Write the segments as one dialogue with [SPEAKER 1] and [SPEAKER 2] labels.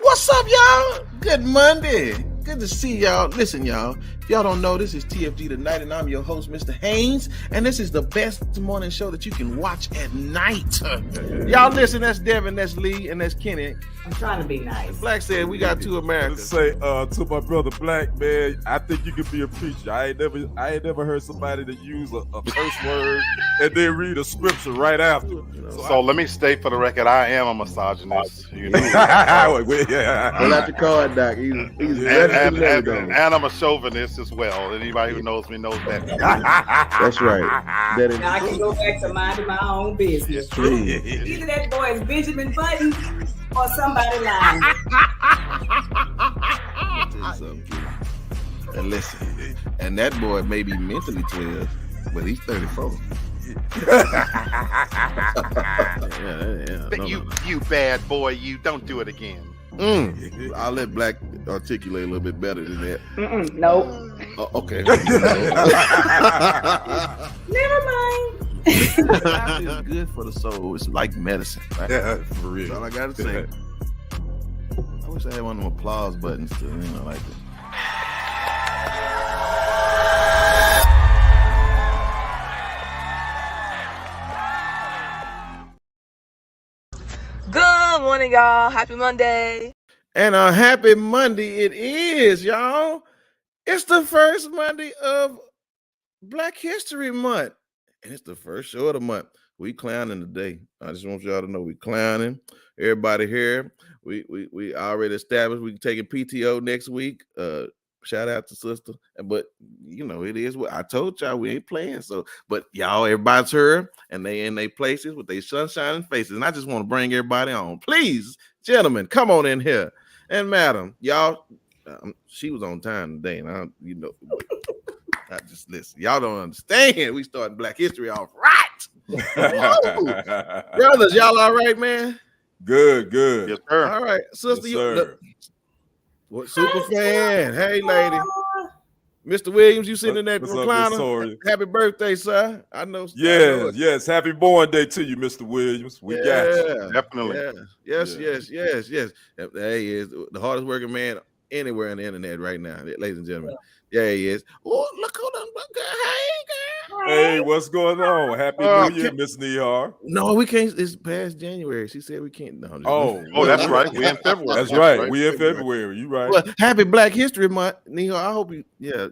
[SPEAKER 1] What's up, y'all? Good Monday. Good to see y'all. Listen, y'all. If y'all don't know, this is TFG Tonight, and I'm your host, Mr. Haynes. And this is the best morning show that you can watch at night. Y'all listen, that's Devin, that's Lee, and that's Kenny.
[SPEAKER 2] I'm trying to be nice.
[SPEAKER 1] Black said we got two Americas.
[SPEAKER 3] Let's say to my brother Black, man, I think you could be a preacher. I ain't never heard somebody that use a first word and then read a scripture right after.
[SPEAKER 4] So let me state for the record, I am a misogynist. You know,
[SPEAKER 3] yeah.
[SPEAKER 5] Pull out your card, Doc. He's
[SPEAKER 4] and I'm a chauvinist as well. Anybody who knows me knows that.
[SPEAKER 5] That's right.
[SPEAKER 2] Now I can go back to minding my own business. Either that boy is Benjamin Button or somebody lying.
[SPEAKER 1] And listen, and that boy may be mentally 12, but he's 34.
[SPEAKER 4] You bad boy, you don't do it again.
[SPEAKER 1] I'll let Black articulate a little bit better than that.
[SPEAKER 2] Nope.
[SPEAKER 1] Okay.
[SPEAKER 2] Never mind.
[SPEAKER 1] It's good for the soul. It's like medicine. Right?
[SPEAKER 3] Yeah, for real.
[SPEAKER 1] That's all I gotta say. I wish I had one of them applause buttons to, like that.
[SPEAKER 6] Good morning, y'all. Happy Monday.
[SPEAKER 1] And a happy Monday it is, y'all. It's the first Monday of Black History Month. And it's the first show of the month. We clowning today. I just want y'all to know we clowning. Everybody here. We already established we taking PTO next week. Shout out to sister. But it is what I told y'all, we ain't playing. So, but y'all, everybody's here and they in their places with their sunshining faces. And I just want to bring everybody on. Please, gentlemen, come on in here. And madam, y'all, she was on time today, and I just listen. Y'all don't understand. We starting Black History off right. Brothers, y'all all right, man?
[SPEAKER 3] Good.
[SPEAKER 4] Yes, sir.
[SPEAKER 1] All right, sister.
[SPEAKER 3] Yes,
[SPEAKER 1] What super fan? Hey, lady. Mr. Williams, you sitting in that
[SPEAKER 3] What's up, Miss
[SPEAKER 1] recliner?
[SPEAKER 3] Tori?
[SPEAKER 1] Happy birthday, sir. I know.
[SPEAKER 3] Yes. Happy born day to you, Mr. Williams. We got you.
[SPEAKER 4] Definitely.
[SPEAKER 1] Yeah. Yes. Hey, he is the hardest working man anywhere on the internet right now, ladies and gentlemen. Yeah, he is. Oh, look who done. Hey, girl.
[SPEAKER 3] Hey, what's going on? Happy New Year, Miss Nihar.
[SPEAKER 1] No, we can't. It's past January. She said we can't. No,
[SPEAKER 4] Oh, that's right. We in February.
[SPEAKER 3] That's right. We in February. You right.
[SPEAKER 1] Well, happy Black History Month, Neil. I hope I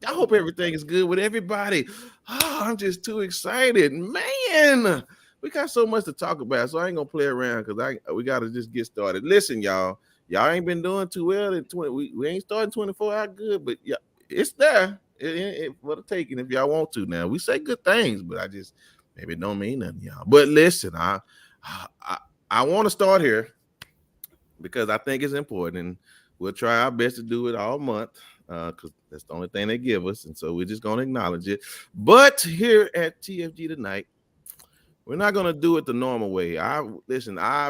[SPEAKER 1] hope everything is good with everybody. Oh, I'm just too excited, man. We got so much to talk about, so I ain't gonna play around because we gotta just get started. Listen, y'all ain't been doing too well in 20. We ain't starting 24 out good, but yeah, it's there. It for the taking if y'all want to. Now we say good things, but I just maybe it don't mean nothing, y'all. But listen, I want to start here because I think it's important, and we'll try our best to do it all month because that's the only thing they give us, and so we're just gonna acknowledge it. But here at TFG Tonight, we're not gonna do it the normal way. I've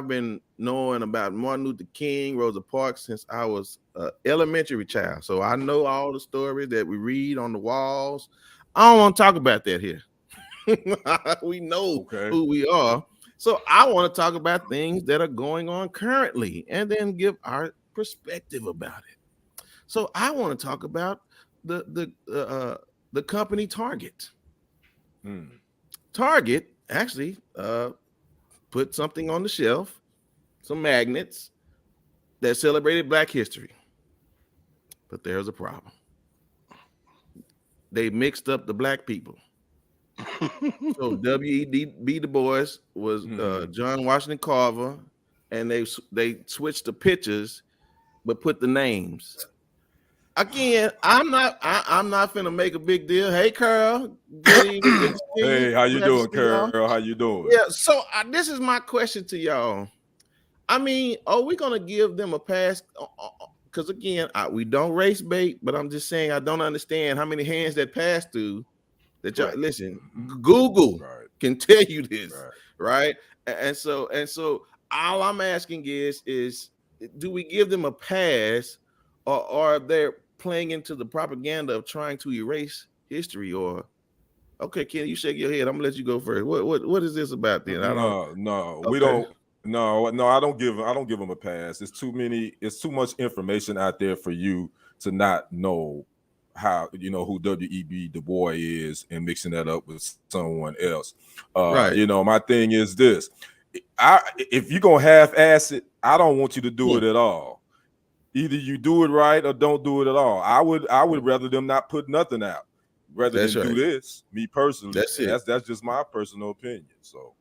[SPEAKER 1] been knowing about Martin Luther King, Rosa Parks since I was an elementary child. So I know all the stories that we read on the walls. I don't want to talk about that here. We know who we are. So I want to talk about things that are going on currently and then give our perspective about it. So I want to talk about the company Target. Target actually put something on the shelf, some magnets that celebrated Black history. But there's a problem. They mixed up the black people. So W.E.B. Du Bois was John Washington Carver, and they switched the pictures, but put the names. Again, I'm not finna make a big deal. Hey, Carl.
[SPEAKER 3] Hey, how you doing, Carl? How you doing?
[SPEAKER 1] Yeah. So this is my question to y'all. I mean, are we gonna give them a pass? Because again, we don't race bait, but I'm just saying I don't understand how many hands that pass through. That y'all listen. Google can tell you this, right? And so all I'm asking is do we give them a pass, or are they playing into the propaganda of trying to erase history? Or okay, Ken, you shake your head. I'm gonna let you go first. What is this about then?
[SPEAKER 3] No, we don't. No, I don't give them a pass. It's too much information out there for you to not know how, who W.E.B. Du Bois is and mixing that up with someone else.
[SPEAKER 1] Right.
[SPEAKER 3] My thing is this. If you're gonna half-ass it, I don't want you to do it at all. Either you do it right or don't do it at all. I would rather them not put nothing out rather than do this. Me personally, that's just my personal opinion. So.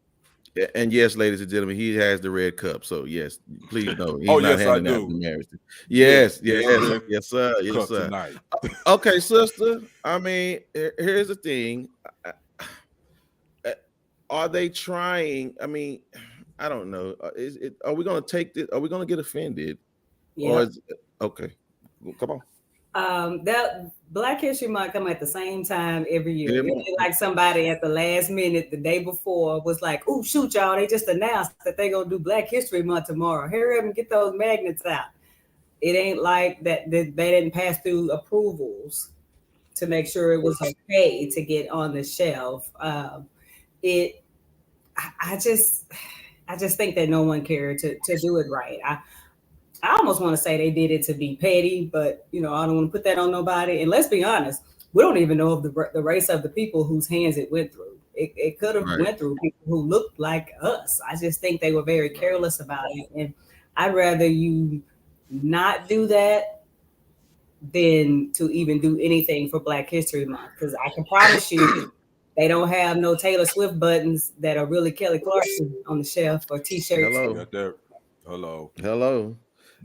[SPEAKER 1] And yes, ladies and gentlemen, he has the red cup. So yes, please know. He's
[SPEAKER 3] yes, I do.
[SPEAKER 1] Yes, sir. Yes, sir.
[SPEAKER 3] Tonight.
[SPEAKER 1] Okay, sister. I mean, here's the thing. Are they trying? I mean, I don't know. Are we going to take this? Are we going to get offended?
[SPEAKER 2] Yeah.
[SPEAKER 1] Okay. Come on.
[SPEAKER 2] That Black History Month come at the same time every year.
[SPEAKER 1] Every
[SPEAKER 2] It's like somebody at the last minute, the day before, was like, "Oh shoot, y'all! They just announced that they gonna do Black History Month tomorrow. Hurry up and get those magnets out." It ain't like that. They didn't pass through approvals to make sure it was okay to get on the shelf. I just think that no one cared to do it right. I almost want to say they did it to be petty, but I don't want to put that on nobody. And let's be honest, we don't even know of the race of the people whose hands it went through. It could have went through people who looked like us. I just think they were very careless about it, and I'd rather you not do that than to even do anything for Black History Month, because I can promise you they don't have no Taylor Swift buttons that are really Kelly Clarkson on the shelf or T-shirts.
[SPEAKER 1] Hello.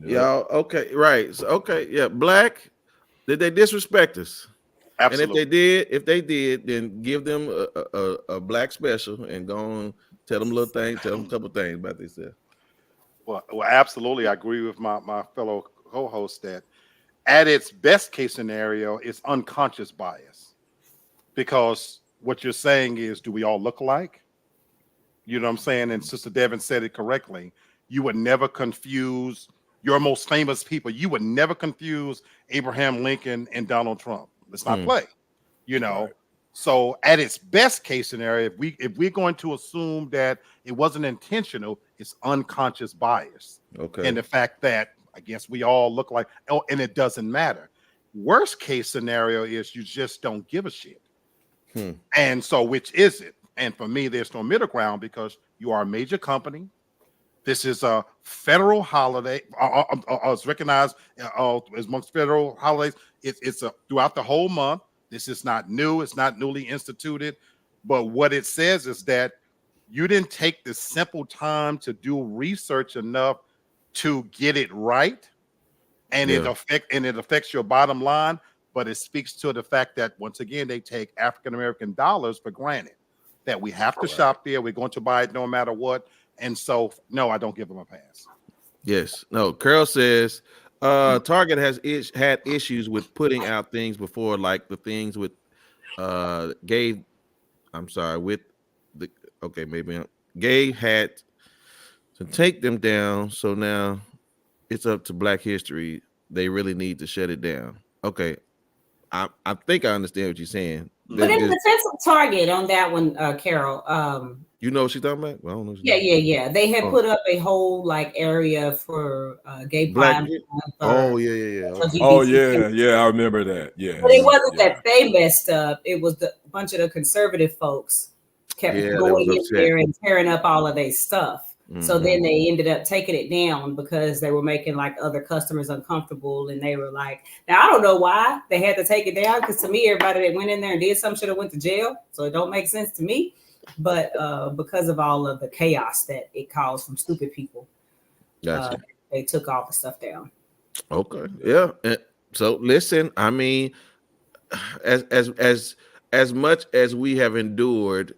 [SPEAKER 1] Y'all, okay, right. So, okay, yeah. Black, did they disrespect us?
[SPEAKER 4] Absolutely.
[SPEAKER 1] And if they did, then give them a Black special and go on, tell them a couple things about themselves.
[SPEAKER 4] Well, absolutely. I agree with my fellow co-host that at its best case scenario, it's unconscious bias, because what you're saying is, do we all look alike? You know what I'm saying? And Sister Devin said it correctly. You would never confuse your most famous people. You would never confuse Abraham Lincoln and Donald Trump. Let's not play, Right. So at its best case scenario, if we're going to assume that it wasn't intentional, it's unconscious bias.
[SPEAKER 1] Okay.
[SPEAKER 4] And the fact that I guess we all look like, and it doesn't matter. Worst case scenario is you just don't give a shit. And so which is it? And for me, there's no middle ground, because you are a major company. This is a federal holiday. It's recognized as amongst federal holidays. It's throughout the whole month. This is not new. It's not newly instituted. But what it says is that you didn't take the simple time to do research enough to get it right, and it affects your bottom line. But it speaks to the fact that, once again, they take African American dollars for granted. That we have to shop there. We're going to buy it no matter what. And so, no, I don't give them a pass.
[SPEAKER 1] Yes. No, Carol says Target has had issues with putting out things before, like the things with Gabe had to take them down. So now it's up to Black History. They really need to shut it down. Okay. I think I understand what you're saying.
[SPEAKER 2] But in defense of Target on that one, Carol,
[SPEAKER 1] you know what she's talking about? Well, I don't know.
[SPEAKER 2] Yeah. They had put up a whole area for gay pride.
[SPEAKER 1] Yeah.
[SPEAKER 3] I remember that. Yeah.
[SPEAKER 2] But it wasn't that they messed up. It was a bunch of the conservative folks kept going in there and tearing up all of their stuff. Mm-hmm. So then they ended up taking it down because they were making like other customers uncomfortable, and they were like, now I don't know why they had to take it down, because to me, everybody that went in there and did something should have went to jail. So it don't make sense to me. But because of all of the chaos that it caused from stupid people, they took all the stuff down.
[SPEAKER 1] Okay. Yeah. So listen, I mean, as much as we have endured,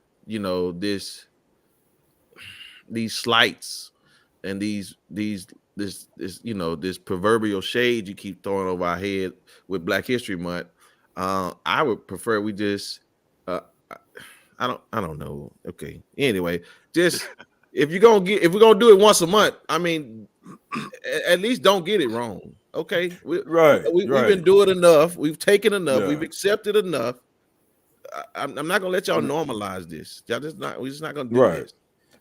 [SPEAKER 1] these slights and this proverbial shade you keep throwing over our head with Black History Month, I would prefer we just I don't know. Okay. Anyway, just if we're gonna do it once a month, I mean, at least don't get it wrong. Okay. We've been doing enough. We've taken enough. Yeah. We've accepted enough. I'm not gonna let y'all normalize this. We're just not gonna do this.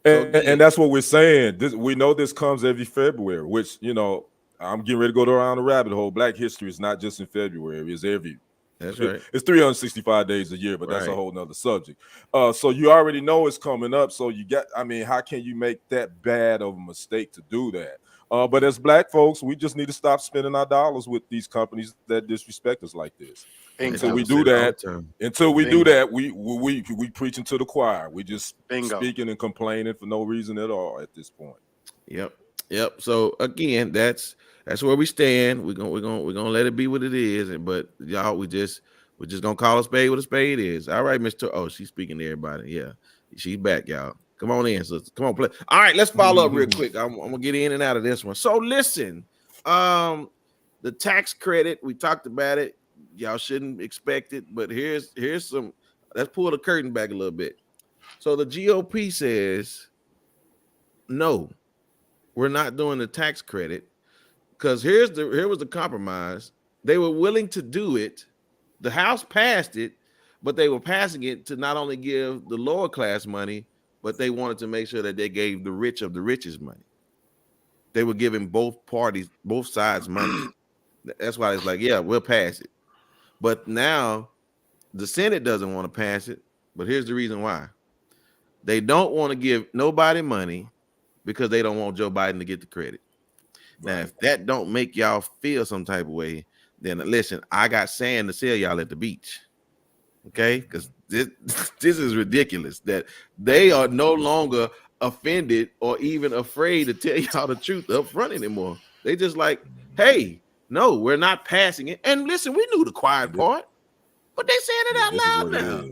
[SPEAKER 3] And that's what we're saying. We know this comes every February, which, I'm getting ready to go around the rabbit hole. Black history is not just in February; it's every.
[SPEAKER 1] That's right.
[SPEAKER 3] It's 365 days a year, but that's a whole nother subject. So you already know it's coming up. So how can you make that bad of a mistake to do that? But as Black folks, we just need to stop spending our dollars with these companies that disrespect us like this. Until we do that, we preaching to the choir. We just speaking and complaining for no reason at all at this point.
[SPEAKER 1] Yep. So again, that's where we stand. We're gonna let it be what it is. But y'all, we're just gonna call a spade what a spade is. All right, Mr. Oh, she's speaking to everybody. Yeah, she's back, y'all. Come on in, sister. Come on, play. All right, let's follow up real quick. I'm gonna get in and out of this one. So listen, the tax credit, we talked about it. Y'all shouldn't expect it, but here's some. Let's pull the curtain back a little bit. So the GOP says, no, we're not doing the tax credit, because here was the compromise. They were willing to do it. The House passed it, but they were passing it to not only give the lower class money, but they wanted to make sure that they gave the rich of the richest money. They were giving both sides money. That's why it's like, yeah, we'll pass it. But now the Senate doesn't want to pass it. But here's the reason why. They don't want to give nobody money because they don't want Joe Biden to get the credit. Right. Now, if that don't make y'all feel some type of way, then listen, I got sand to sell y'all at the beach. Okay? Because this is ridiculous that they are no longer offended or even afraid to tell y'all the truth up front anymore. They just like, hey, no, we're not passing it. And listen, we knew the quiet part, but they saying it out loud now.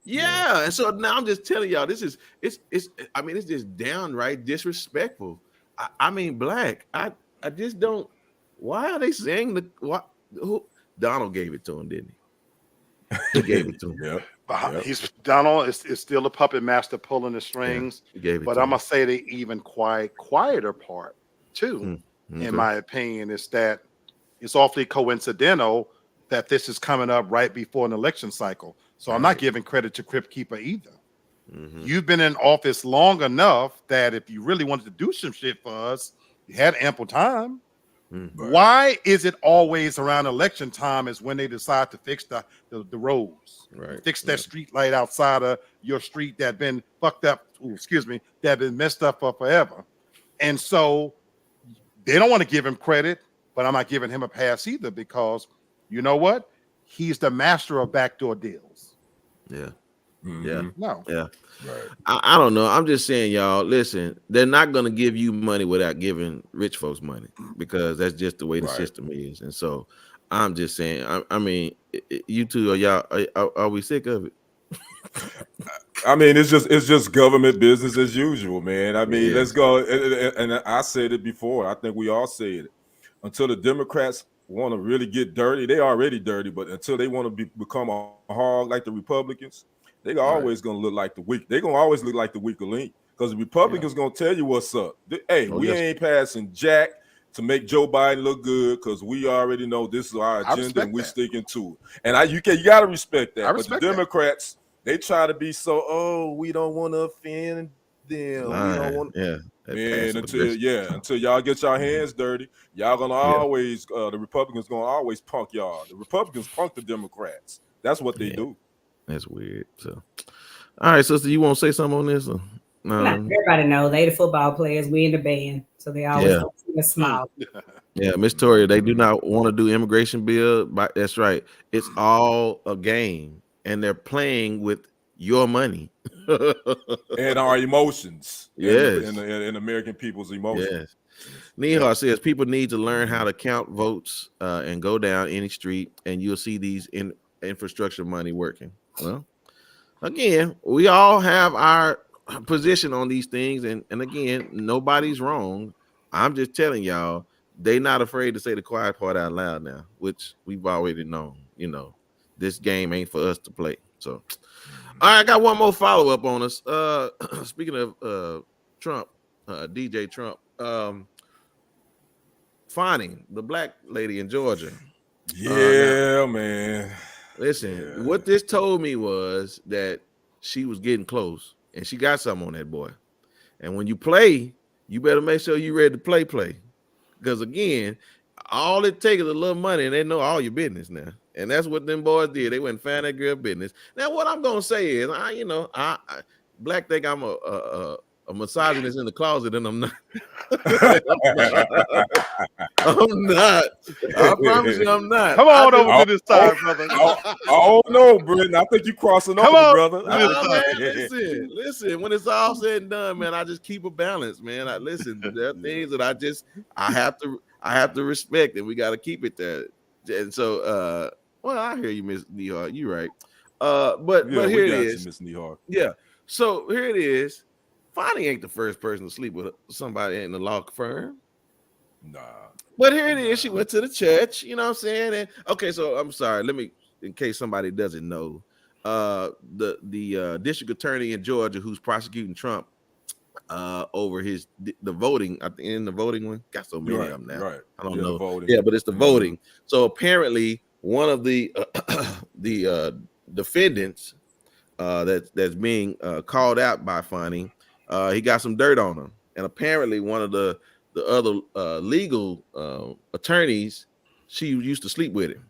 [SPEAKER 1] Yeah. And so now I'm just telling y'all, it's just downright disrespectful. I mean, Black, I just don't. Why are they saying who Donald gave it to him, didn't he? He gave it to him.
[SPEAKER 4] Yep. Donald is still a puppet master pulling the strings. But I'm gonna say the even quieter part too, in my opinion, is that it's awfully coincidental that this is coming up right before an election cycle. So I'm not giving credit to Crypt Keeper either. You've been in office long enough that if you really wanted to do some shit for us, you had ample time. Why is it always around election time is when they decide to fix the roads, fix that street light outside of your street that been fucked up, that been messed up for forever? And so they don't want to give him credit, but I'm not giving him a pass either, because you know what? He's the master of backdoor deals.
[SPEAKER 1] I don't know. I'm just saying, y'all, listen, they're not going to give you money without giving rich folks money, because that's just the way the system is. And so I'm just saying, I mean, you two, are we sick of it?
[SPEAKER 3] I mean, it's just government business as usual, man. I mean, let's go. And I said it before. I think we all said it. Until the Democrats want to really get dirty, they already dirty, but until they want to become a hog like the Republicans, they're always going to look like the weak. They're going to always look like the weaker link, because the Republicans going to tell you what's up. Hey, we ain't passing jack to make Joe Biden look good, because we already know this is our agenda and we're sticking to it. And you got to respect that. But the Democrats, they try to be so, we don't want to offend them. We don't want man, until y'all get your hands dirty, y'all gonna always the Republicans gonna always punk y'all. The Republicans punk the Democrats. That's what they do.
[SPEAKER 1] That's weird. So, all right, sister, you want to say something on this?
[SPEAKER 2] Everybody know they the football players. We in the band, so they always smile.
[SPEAKER 1] Yeah, Miss Toria, they do not want to do immigration bill. But that's right. It's all a game, and they're playing with your money
[SPEAKER 3] and our emotions.
[SPEAKER 1] Yes,
[SPEAKER 3] and American people's emotions.
[SPEAKER 1] Yes. Nihar says people need to learn how to count votes and go down any street, and you'll see these infrastructure money working. Well, again, we all have our position on these things, and again, nobody's wrong. I'm just telling y'all, they not afraid to say the quiet part out loud now, which we've already known. You know, this game ain't for us to play. So, all right, I got one more follow up on us. Speaking of Trump, DJ Trump, finding the black lady in Georgia.
[SPEAKER 3] Yeah, man.
[SPEAKER 1] Listen, what this told me was that she was getting close, and she got something on that boy. And when you play, you better make sure you're ready to play. Because again, all it takes is a little money, and they know all your business now. And that's what them boys did. They went and found that girl business. Now, what I'm gonna say is, I Black think I'm a misogynist in the closet, and I'm not. I'm not. I promise you, I'm not.
[SPEAKER 4] Come on over to this side, brother.
[SPEAKER 3] Oh no, Brenton. I think you crossing over, brother.
[SPEAKER 1] Listen. When it's all said and done, man, I just keep a balance, man. There are things that I have to respect, and we got to keep it there. And so, well, I hear you, Miss Nehart. You're right. But here it is,
[SPEAKER 3] Miss Nehart.
[SPEAKER 1] Yeah. So here it is. Fonnie ain't the first person to sleep with somebody in the law firm.
[SPEAKER 3] Nah.
[SPEAKER 1] But here it is. She went to the church. You know what I'm saying? And okay, so I'm sorry. Let me, in case somebody doesn't know, the district attorney in Georgia who's prosecuting Trump over the voting. I think in the voting one, got so many of them now.
[SPEAKER 3] Right.
[SPEAKER 1] I don't know.
[SPEAKER 3] Voting.
[SPEAKER 1] Yeah, but it's the voting. So apparently, one of the defendants that's being called out by Fonnie, he got some dirt on him, and apparently one of the other legal attorneys, she used to sleep with him.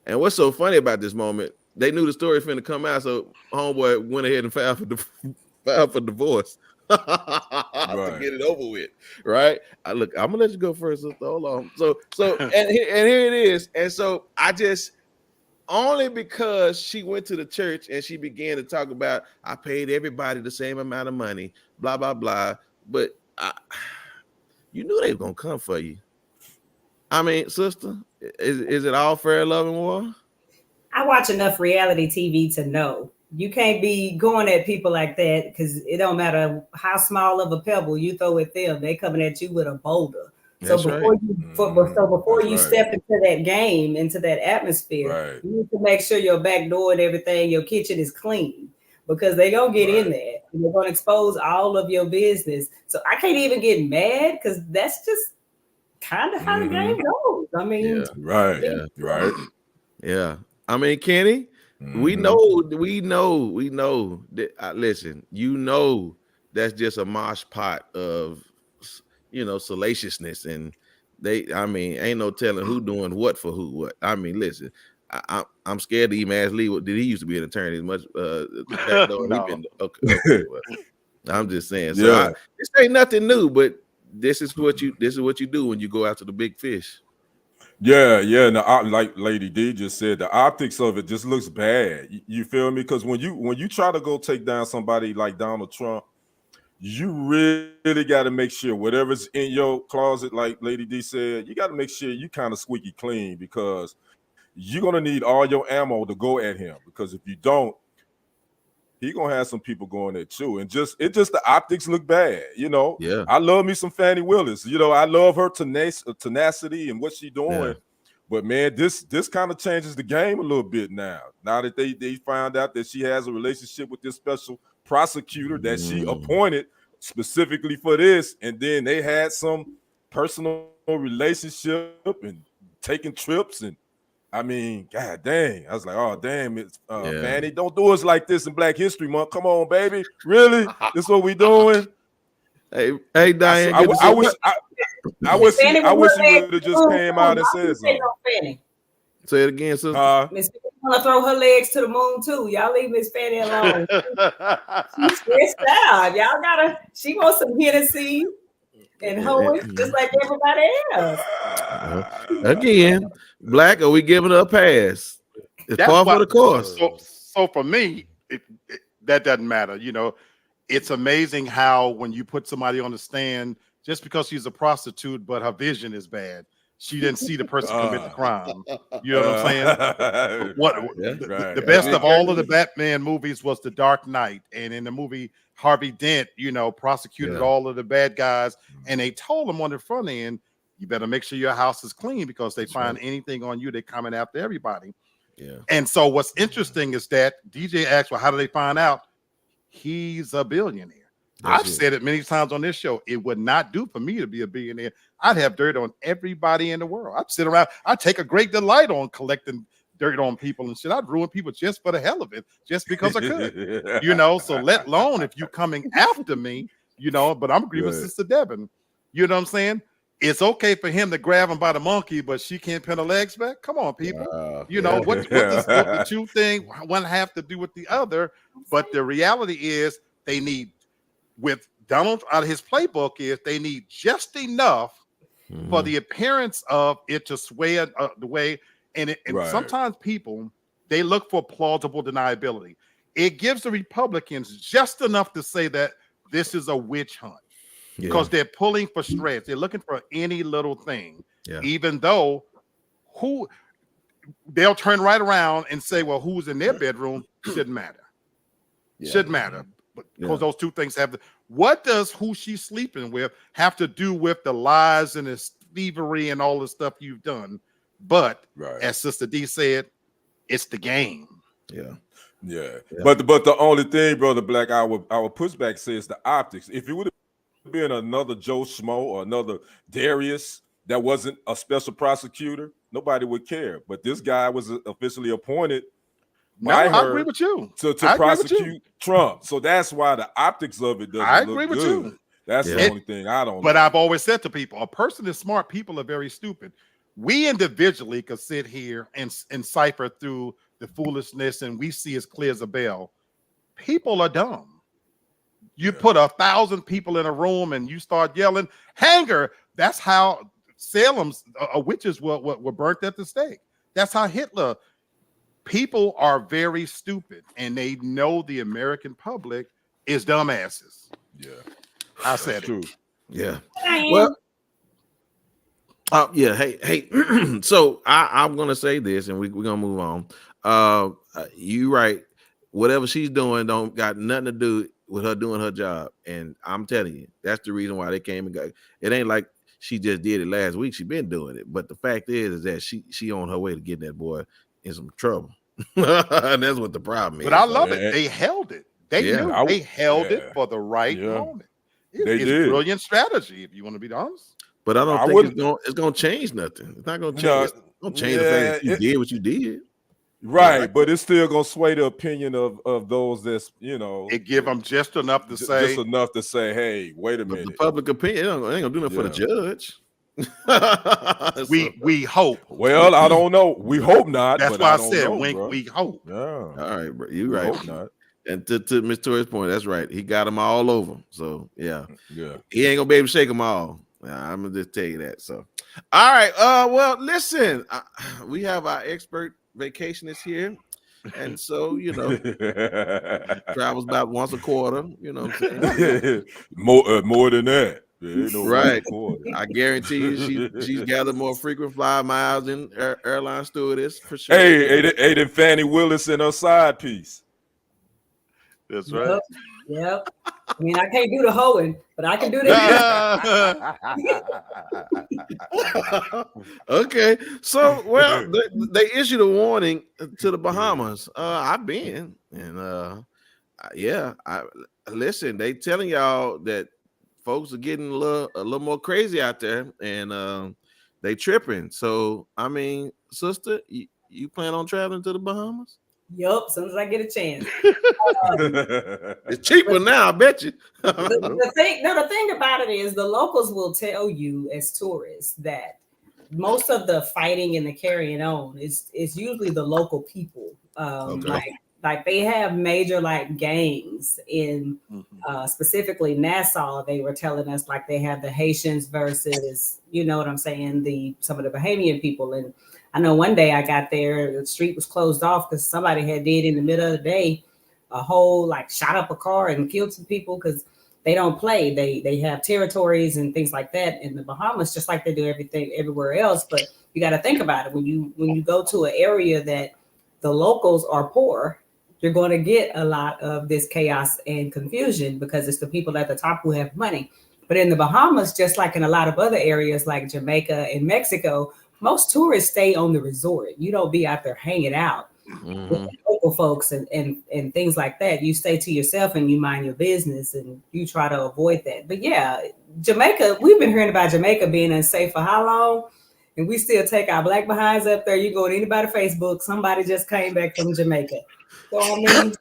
[SPEAKER 1] And what's so funny about this moment? They knew the story finna come out, so homeboy went ahead and filed for divorce to get it over with, right? I'm gonna let you go first. So hold on. So and here it is. And so I just, only because she went to the church and she began to talk about, I paid everybody the same amount of money, blah blah blah. But you knew they were gonna come for you. I mean, sister, is it all fair, love, and war?
[SPEAKER 2] I watch enough reality TV to know you can't be going at people like that, because it don't matter how small of a pebble you throw at them, they coming at you with a boulder.
[SPEAKER 1] That's
[SPEAKER 2] so before you step into that game, into that atmosphere, you need to make sure your back door and everything, your kitchen is clean, because they gonna get in there and they're gonna expose all of your business. So I can't even get mad, because that's just kind of how the game goes. I mean,
[SPEAKER 1] Yeah. I mean, Kenny, we know that. Listen, that's just a mosh pot of, salaciousness, and ain't no telling who doing what for who. What I mean, listen, I'm scared to even ask Lee. Did he used to be an attorney as much? No. I'm just saying. So this ain't nothing new, but this is what you do when you go after the big fish.
[SPEAKER 3] Yeah. No, like Lady D just said, the optics of it just looks bad. You feel me? Because when you try to go take down somebody like Donald Trump, you really got to make sure whatever's in your closet, like Lady D said, you got to make sure you kind of squeaky clean, because you're gonna need all your ammo to go at him. Because if you don't, he gonna have some people going at you, and the optics look bad.
[SPEAKER 1] Yeah.
[SPEAKER 3] I love me some Fannie Willis. I love her tenacity and what she doing. Yeah. But man, this kind of changes the game a little bit now. Now that they found out that she has a relationship with this special prosecutor that she appointed specifically for this, and then they had some personal relationship and taking trips, and I mean, god dang, I was like, oh damn, it's Fannie, don't do us like this in Black History Month. Come on, baby, really? This what we doing?
[SPEAKER 1] Hey, Diane,
[SPEAKER 3] I wish you would have just came out and said something.
[SPEAKER 1] Say it again, sister.
[SPEAKER 2] Miss Fannie want to throw her legs to the moon too. Y'all leave Miss Fannie alone. She's stressed out. She wants some Hennessy and hoeing just like everybody else.
[SPEAKER 1] Again, Black, are we giving her a pass? It's par for the course.
[SPEAKER 4] So for me, that doesn't matter. It's amazing how when you put somebody on the stand, just because she's a prostitute, but her vision is bad, she didn't see the person commit the crime. You know what I'm saying? The best of all of the Batman movies was The Dark Knight. And in the movie, Harvey Dent, prosecuted all of the bad guys. And they told him on the front end, you better make sure your house is clean, because they find anything on you, they're coming after everybody.
[SPEAKER 1] Yeah.
[SPEAKER 4] And so what's interesting is that DJ asked, well, how do they find out? He's a billionaire. I've said it many times on this show. It would not do for me to be a billionaire. I'd have dirt on everybody in the world. I'd sit around. I'd take a great delight on collecting dirt on people and shit. I'd ruin people just for the hell of it, just because I could. So let alone if you coming after me, you know, but I'm agreeing with Sister Devin. You know what I'm saying? It's okay for him to grab him by the monkey, but she can't pin her legs back. Come on, people. You know, what does the two thing one have to do with the other? But the reality is they need, with Donald out of his playbook, is they need just enough for the appearance of it to sway the way. And sometimes people, they look for plausible deniability. It gives the Republicans just enough to say that this is a witch hunt. Because they're pulling for shreds. They're looking for any little thing, even though they'll turn right around and say, well, who's in their bedroom shouldn't matter. Shouldn't matter. Because those two things have to. What does who she's sleeping with have to do with the lies and the thievery and all the stuff you've done? But as Sister D said, it's the game.
[SPEAKER 3] But the only thing, Brother Black, our pushback says the optics. If it would have been another Joe Schmo or another Darius that wasn't a special prosecutor, nobody would care. But this guy was officially appointed by her
[SPEAKER 4] I agree with you
[SPEAKER 3] to prosecute Trump. So that's why the optics of it doesn't look good. You. That's the only thing I don't.
[SPEAKER 4] But I've always said to people, a person is smart. People are very stupid. We individually could sit here and cipher through the foolishness, and we see as clear as a bell. People are dumb. You put 1,000 people in a room and you start yelling, hanger. That's how Salem's witches were burnt at the stake. That's how Hitler. People are very stupid, and they know the American public is dumbasses. I said
[SPEAKER 3] true.
[SPEAKER 1] Well, Hey. So I'm gonna say this, and we're gonna move on. You right. Whatever she's doing don't got nothing to do with her doing her job. And I'm telling you, that's the reason why they came and got it. Ain't like she just did it last week. She been doing it. But the fact is that she on her way to getting that boy in some trouble. And that's what the problem is.
[SPEAKER 4] But I love it. They held it. They knew they held it for the right moment. It's brilliant strategy, if you want to be honest.
[SPEAKER 1] But I don't think it's gonna change nothing. It's not gonna change. It's gonna change the fact that you did what you did.
[SPEAKER 3] Right, but it's still gonna sway the opinion of those that's
[SPEAKER 4] it give them just enough to say, hey, wait a minute.
[SPEAKER 1] The public opinion ain't gonna do nothing for the judge.
[SPEAKER 4] we hope.
[SPEAKER 3] Well, I don't know. We hope not.
[SPEAKER 4] That's why I said we hope.
[SPEAKER 1] All right, bro. You right. Hope not. And to Miss Tori's point, that's right. He got them all over. So yeah. He ain't gonna be able to shake them all. I'm gonna just tell you that. So, all right. Well, listen, we have our expert vacationist here, and so travels about once a quarter. You know what I'm saying?
[SPEAKER 3] more than that.
[SPEAKER 1] Right. I guarantee you, she's gathered more frequent flyer miles than airline stewardess for sure.
[SPEAKER 3] Hey, then Fannie Willis in her side piece.
[SPEAKER 4] That's right.
[SPEAKER 2] Yep. I mean, I can't do the hoeing, but I can do the.
[SPEAKER 1] Okay. So, well, they issued a warning to the Bahamas. I've been, and listen. They telling y'all that folks are getting a little more crazy out there, and they tripping. So, I mean, sister, you plan on traveling to the Bahamas?
[SPEAKER 2] Yup, as soon as I get a chance.
[SPEAKER 1] It's cheaper now, I bet you.
[SPEAKER 2] the thing about it is the locals will tell you as tourists that most of the fighting and the carrying on is usually the local people. Like they have major gangs in specifically Nassau. They were telling us like they have the Haitians versus, you know what I'm saying, some of the Bahamian people. And I know one day I got there, the street was closed off because somebody had did in the middle of the day a whole shot up a car and killed some people because they don't play. They have territories and things like that in the Bahamas, just like they do everything everywhere else. But you got to think about it. When you go to an area that the locals are poor, you're going to get a lot of this chaos and confusion because it's the people at the top who have money. But in the Bahamas, just like in a lot of other areas like Jamaica and Mexico, most tourists stay on the resort. You don't be out there hanging out with the local folks and things like that. You stay to yourself and you mind your business and you try to avoid that. But yeah, Jamaica, we've been hearing about Jamaica being unsafe for how long? And we still take our black behinds up there. You go to anybody's Facebook, somebody just came back from Jamaica. So I mean,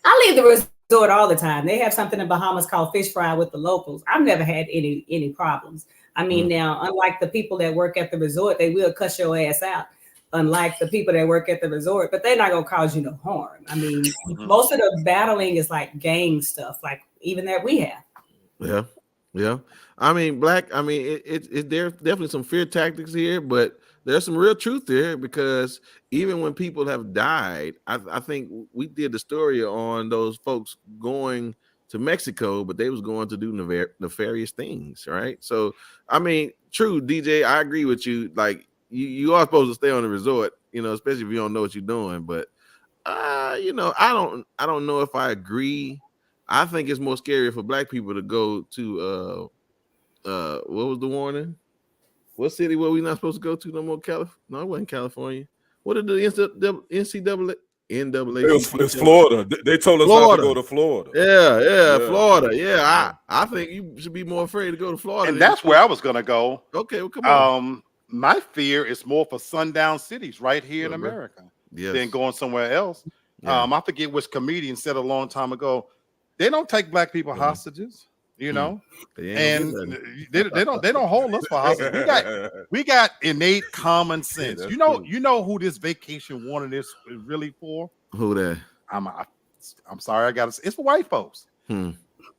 [SPEAKER 2] I leave the resort all the time. They have something in Bahamas called fish fry with the locals. I've never had any problems. I mean, now, unlike the people that work at the resort, they will cuss your ass out. Unlike the people that work at the resort, but they're not gonna cause you no harm. I mean, most of the battling is like gang stuff, like even that we have.
[SPEAKER 1] Yeah. I mean, there's definitely some fear tactics here, but there's some real truth there because even when people have died, I think we did the story on those folks going to Mexico, but they was going to do nefarious things, right? So, I mean, true, DJ, I agree with you. Like, you are supposed to stay on the resort, especially if you don't know what you're doing. But, I don't know if I agree. I think it's more scary for Black people to go to, what was the warning? What city were we not supposed to go to no more? No, it wasn't California. What did the NCAA?
[SPEAKER 3] It's Florida. They told us not to go to Florida.
[SPEAKER 1] Yeah, Florida. Yeah, I think you should be more afraid to go to Florida.
[SPEAKER 4] And that's where I was gonna go.
[SPEAKER 1] Okay, well, come on.
[SPEAKER 4] My fear is more for sundown cities right here in America than going somewhere else.
[SPEAKER 1] Yeah.
[SPEAKER 4] I forget which comedian said a long time ago, they don't take Black people hostages, and they don't hold us for hostages. We got innate common sense. You know who this vacation warning is really for?
[SPEAKER 1] Who that?
[SPEAKER 4] I'm sorry, it's for white folks.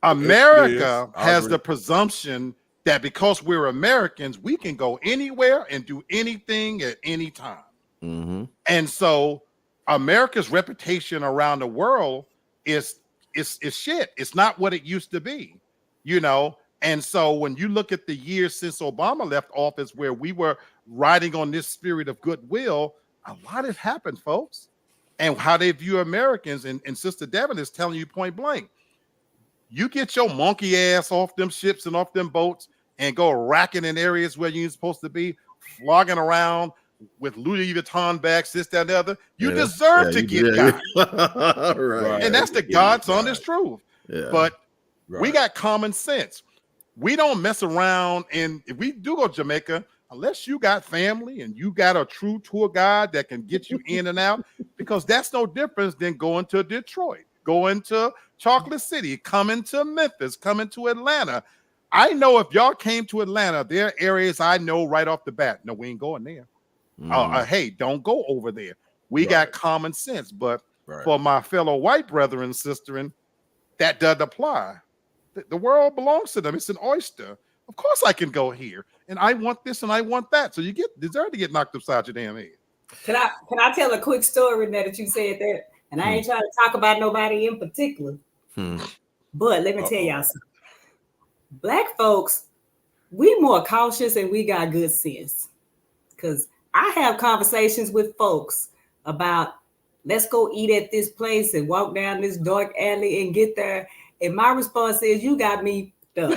[SPEAKER 4] America has the presumption that because we're Americans, we can go anywhere and do anything at any time. And so America's reputation around the world is shit. It's not what it used to be, And so when you look at the years since Obama left office, where we were riding on this spirit of goodwill, a lot has happened, folks. And how they view Americans, and Sister Devin is telling you point blank, you get your monkey ass off them ships and off them boats and go racking in areas where you're supposed to be, flogging around with Louis Vuitton bags, this, that, and the other. You deserve to get got.
[SPEAKER 1] Right.
[SPEAKER 4] And that's the God's honest truth. Yeah. But we got common sense. We don't mess around. And if we do go to Jamaica, unless you got family and you got a true tour guide that can get you in and out, because that's no difference than going to Detroit, going to Chocolate City, coming to Memphis, coming to Atlanta. I know if y'all came to Atlanta, there are areas I know right off the bat. No, we ain't going there. Hey, don't go over there. We got common sense. But for my fellow white brother and sister, that doesn't apply. The world belongs to them. It's an oyster. Of course I can go here. And I want this and I want that. So you deserve to get knocked upside your damn head.
[SPEAKER 2] Can I tell a quick story now that you said that? And I ain't trying to talk about nobody in particular. But let me tell y'all something. Black folks, we more cautious and we got good sense. Because I have conversations with folks about, let's go eat at this place and walk down this dark alley and get there. And my response is, you got me up.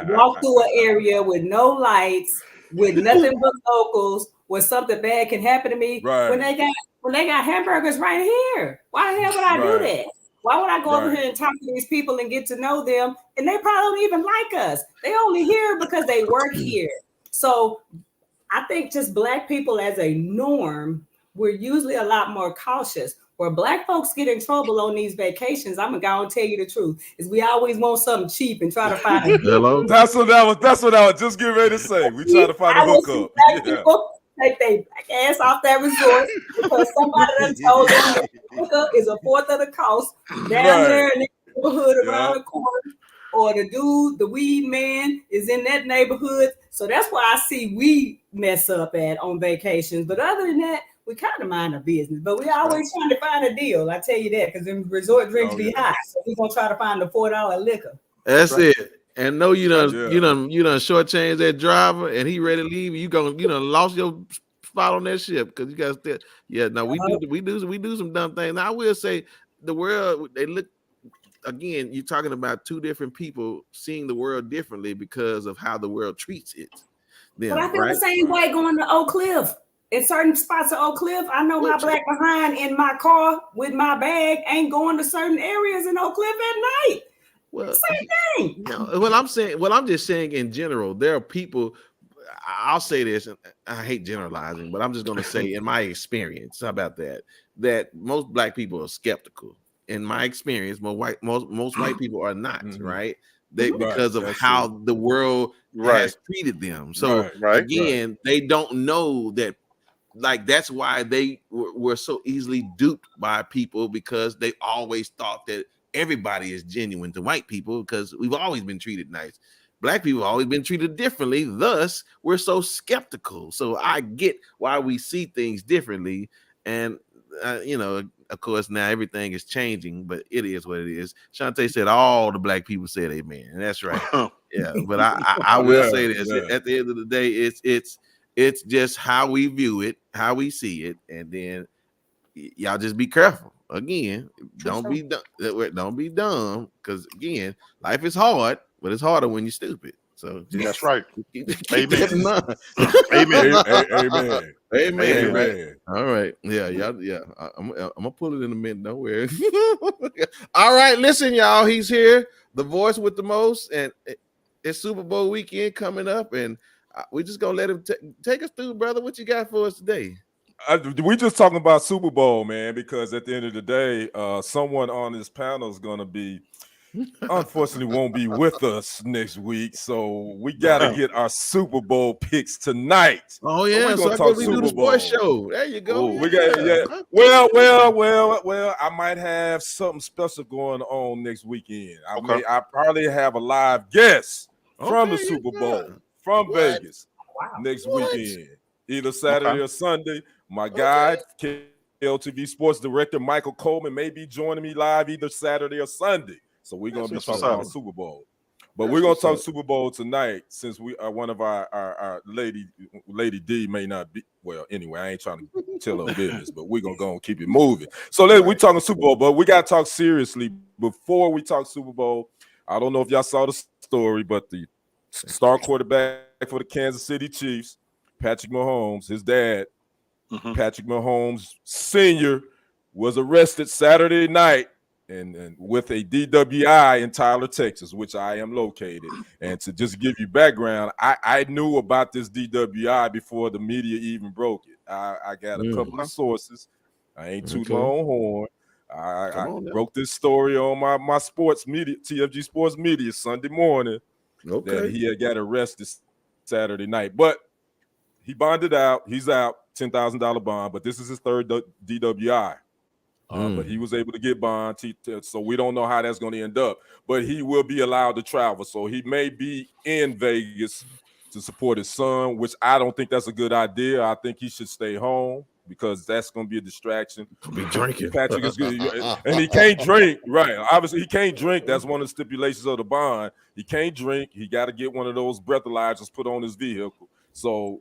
[SPEAKER 2] Walk through an area with no lights, with nothing but locals, where something bad can happen to me. When they got hamburgers right here. Why the hell would I do that? Why would I go over here and talk to these people and get to know them? And they probably don't even like us. They only here because they work here. So I think just Black people as a norm, we're usually a lot more cautious. Where Black folks get in trouble on these vacations, I'm gonna tell you the truth, is we always want something cheap and try to find a
[SPEAKER 1] Hello?
[SPEAKER 3] That's what I was just getting ready to say. We try to find a hookup.
[SPEAKER 2] People take their black ass off that resort because somebody done told them that hookup is a fourth of the cost down there in the neighborhood around the corner, or the weed man is in that neighborhood. So that's why I see we mess up on vacations. But other than that, we kind of mind our business, but we always trying to find a deal. I tell you that, because them resort drinks be high. So we're gonna try to find the $4 liquor.
[SPEAKER 1] That's it. And no, you done shortchange that driver, and he ready to leave. You done lost your spot on that ship because you guys still. Yeah, no, we do some dumb things. Now I will say the world, they look again. You're talking about two different people seeing the world differently because of how the world treats it.
[SPEAKER 2] But I feel the same way going to Oak Cliff. In certain spots of Oak Cliff, I know my black behind in my car with my bag ain't going to certain areas in Oak Cliff at night. Well, same thing.
[SPEAKER 1] I'm just saying in general, there are people. I'll say this, and I hate generalizing, but I'm just going to say, in my experience, how about that most black people are skeptical. In my experience, most white people are not, right? Because of how the world has treated them. So again, they don't know that. Like, that's why they were so easily duped by people, because they always thought that everybody is genuine to white people, because we've always been treated nice. Black people have always been treated differently. Thus, we're so skeptical. So I get why we see things differently. And, of course, now everything is changing, but it is what it is. Shantae said all the black people said amen. And that's right. Yeah. But I will say this. At the end of the day, it's just how we view it, how we see it. And then y'all just be careful. Again, don't be dumb. Because, again, life is hard. But it's harder when you're stupid. So
[SPEAKER 4] that's right.
[SPEAKER 1] Amen.
[SPEAKER 3] Amen.
[SPEAKER 1] Amen. Right. All right. Yeah. I'm gonna pull it in a minute. Don't worry. All right. Listen, y'all. He's here. The voice with the most, and it's Super Bowl weekend coming up, and we just gonna let him take us through, brother. What you got for us today?
[SPEAKER 3] We just talking about Super Bowl, man, because at the end of the day, someone on this panel is gonna be. Unfortunately, won't be with us next week, so we gotta get our Super Bowl picks tonight.
[SPEAKER 1] Oh yeah, so I guess we do the sports show. There you go.
[SPEAKER 3] We got Well, I might have something special going on next weekend. I probably have a live guest from the Super Bowl from Vegas next weekend, either Saturday or Sunday. My guy, KLTV Sports Director Michael Coleman, may be joining me live either Saturday or Sunday. So we're gonna be talking about Super Bowl, but we're gonna talk Super Bowl tonight, since we are one of our Lady D may not be. Well, anyway, I ain't trying to tell her business, but we're gonna go and keep it moving. So we're talking Super Bowl, but we gotta talk seriously before we talk Super Bowl. I don't know if y'all saw the story, but the star quarterback for the Kansas City Chiefs, Patrick Mahomes, his dad, Patrick Mahomes Sr., was arrested Saturday night. And with a DWI in Tyler, Texas, which I am located. And to just give you background, I knew about this DWI before the media even broke it. I got a couple of sources. I ain't tooting my own horn. I broke this story on my sports media, TFG Sports Media, Sunday morning, that he had got arrested Saturday night. But he bonded out. He's out, $10,000 bond, but this is his third DWI. But he was able to get bond, so we don't know how that's going to end up. But he will be allowed to travel, so he may be in Vegas to support his son, which I don't think that's a good idea. I think he should stay home, because that's going to be a distraction.
[SPEAKER 1] Be drinking.
[SPEAKER 3] Patrick is good, and he can't drink. Right? Obviously, he can't drink. That's one of the stipulations of the bond. He can't drink. He got to get one of those breathalyzers put on his vehicle. So.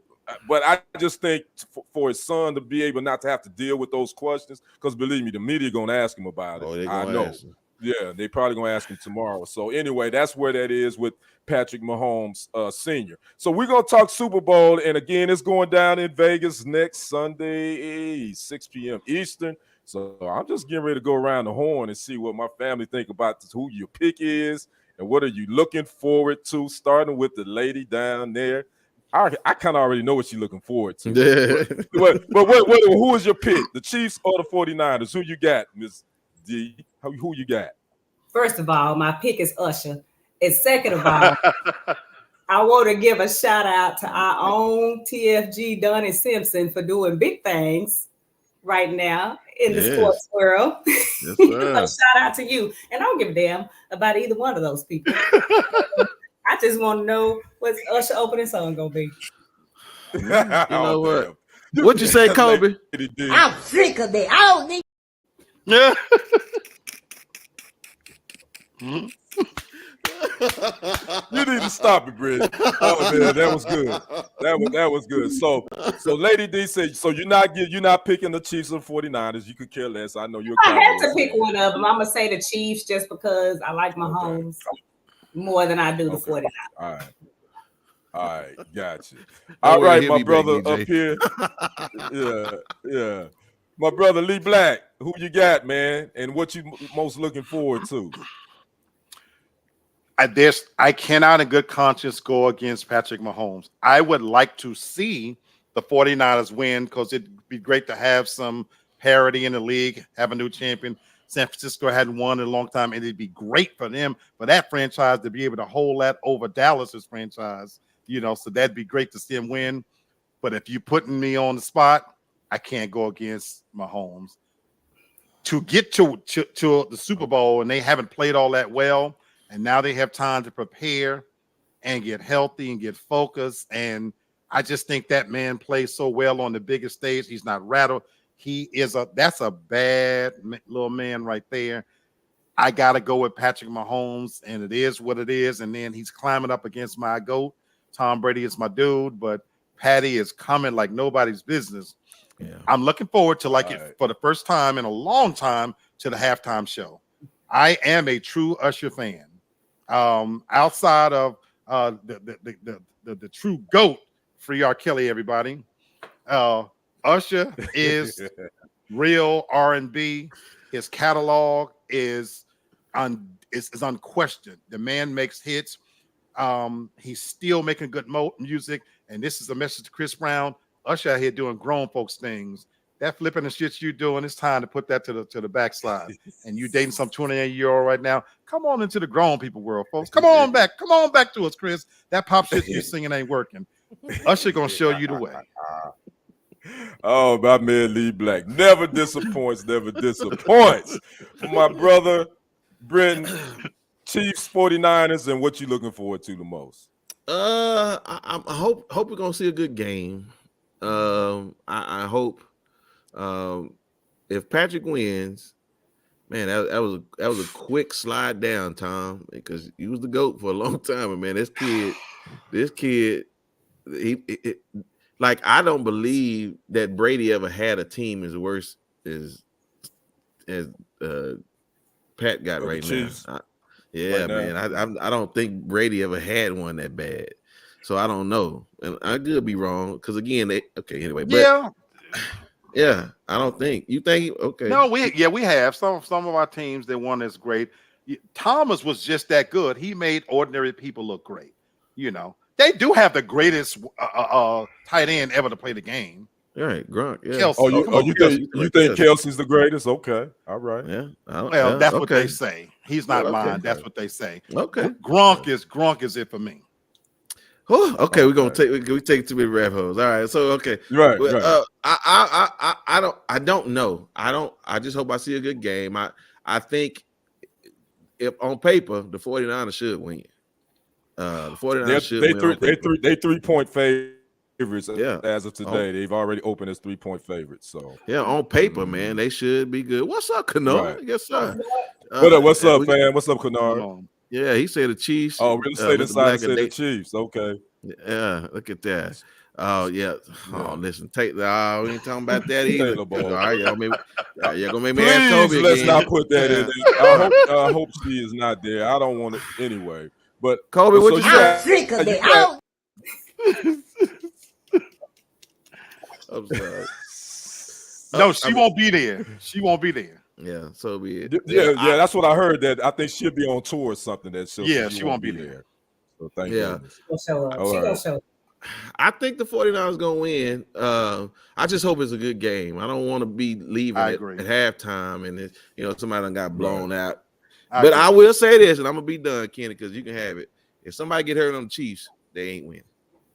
[SPEAKER 3] But I just think for his son to be able not to have to deal with those questions, because believe me, the media going to ask him about it. I know. Yeah, they probably going to ask him tomorrow. So anyway, that's where that is with Patrick Mahomes Sr. So we're going to talk Super Bowl. And again, it's going down in Vegas next Sunday, 6 p.m. Eastern. So I'm just getting ready to go around the horn and see what my family think about this, who your pick is, and what are you looking forward to, starting with the lady down there. I kind of already know what you're looking forward to. But who is your pick? The Chiefs or the 49ers? Who you got, Ms. D? Who you got?
[SPEAKER 2] First of all, my pick is Usher. And second of all, I want to give a shout out to our own TFG Donnie Simpson for doing big things right now in the sports world.
[SPEAKER 1] Yes,
[SPEAKER 2] so shout out to you. And I don't give a damn about either one of those people. I just want to know what's Usher opening song gonna be.
[SPEAKER 1] You know what? What you say, Kobe?
[SPEAKER 7] I'm sick of it. I don't need.
[SPEAKER 4] Yeah.
[SPEAKER 3] You need to stop it, Bridget. Oh man, that was good. That was good. So Lady D said, so you're not picking the Chiefs or 49ers. You could care less. I know you're.
[SPEAKER 2] I had to pick one of them. I'm gonna say the Chiefs just because I like Mahomes more than I do the 49ers.
[SPEAKER 3] All right, gotcha. All right, my brother up here. Yeah. My brother Lee Black, who you got, man, and what you most looking forward to?
[SPEAKER 4] I cannot in good conscience go against Patrick Mahomes. I would like to see the 49ers win because it'd be great to have some parity in the league, have a new champion. San Francisco hadn't won in a long time, and it'd be great for them, for that franchise to be able to hold that over Dallas's franchise, so that'd be great to see him win. But if you're putting me on the spot, I can't go against Mahomes. To get to the Super Bowl, and they haven't played all that well, and now they have time to prepare and get healthy and get focused. And I just think that man plays so well on the biggest stage. He's not rattled. That's a bad little man right there. I got to go with Patrick Mahomes, and it is what it is. And then he's climbing up against my GOAT. Tom Brady is my dude, but Patty is coming like nobody's business.
[SPEAKER 1] Yeah.
[SPEAKER 4] I'm looking forward to for the first time in a long time to the halftime show. I am a true Usher fan. Outside of the true GOAT, Free R. Kelly, everybody. Usher is real R&B. His catalog is unquestioned. The man makes hits. He's still making good music. And this is a message to Chris Brown. Usher out here doing grown folks things. That flipping the shit you doing, it's time to put that to the backslide. And you dating some 28-year-old right now. Come on into the grown people world, folks. Come on back to us, Chris. That pop shit you singing ain't working. Usher gonna show you the way.
[SPEAKER 3] Oh, my man Lee Black never disappoints. For my brother Brenton, Chiefs, 49ers, and what you looking forward to the most?
[SPEAKER 1] I hope we're gonna see a good game. I hope if Patrick wins, man, that was a quick slide down, Tom, because he was the GOAT for a long time. And man, this kid, like, I don't believe that Brady ever had a team as worse as Pat got right now. Man, I don't think Brady ever had one that bad. So I don't know, and I could be wrong because again, anyway. But yeah, I don't think you think. Okay,
[SPEAKER 4] no, we have some of our teams that won is great. Thomas was just that good. He made ordinary people look great. They do have the greatest tight end ever to play the game.
[SPEAKER 1] All right, Gronk. Yeah.
[SPEAKER 4] Kelsey.
[SPEAKER 3] You think Kelsey's the greatest? Okay, all right.
[SPEAKER 1] Yeah.
[SPEAKER 4] Well, that's what they say. He's not mine. That's what they say.
[SPEAKER 1] Okay.
[SPEAKER 4] Gronk is it for me.
[SPEAKER 1] Oh, okay. We're gonna take too many rap holes. All right. So okay.
[SPEAKER 3] Right.
[SPEAKER 1] I don't know. I just hope I see a good game. I think if on paper the 49ers should win. The 49ers should win.
[SPEAKER 3] They 3-point favorites. As of today, they've already opened as 3-point favorites. So
[SPEAKER 1] yeah, on paper, man, they should be good. What's up, Kennard?
[SPEAKER 3] Right.
[SPEAKER 1] Yes, sir.
[SPEAKER 3] What's up, fam? What's up, Kennard?
[SPEAKER 1] Yeah, he said the Chiefs.
[SPEAKER 3] Oh, real estate inside said the Chiefs. Okay.
[SPEAKER 1] Yeah, look at that. Oh yeah. Oh, listen, we ain't talking about that either. All right, y'all gonna make me ask Kobe
[SPEAKER 3] let's
[SPEAKER 1] again.
[SPEAKER 3] not put that in there. I hope she is not there. I don't want it anyway. But
[SPEAKER 1] Kobe, what you
[SPEAKER 7] I'm sick of it.
[SPEAKER 1] I'm sorry.
[SPEAKER 4] No, she won't be there. She won't be there.
[SPEAKER 1] Yeah, so be it.
[SPEAKER 3] Yeah, that's what I heard. That I think she'll be on tour or something.
[SPEAKER 4] She won't be there.
[SPEAKER 3] So thank you.
[SPEAKER 2] She'll show up. She gonna show up.
[SPEAKER 1] I think the 49ers gonna win. I just hope it's a good game. I don't want to be leaving at halftime and somebody done got blown out. But I will say this, and I'm gonna be done, Kenny, because you can have it. If somebody get hurt on the Chiefs, they ain't winning.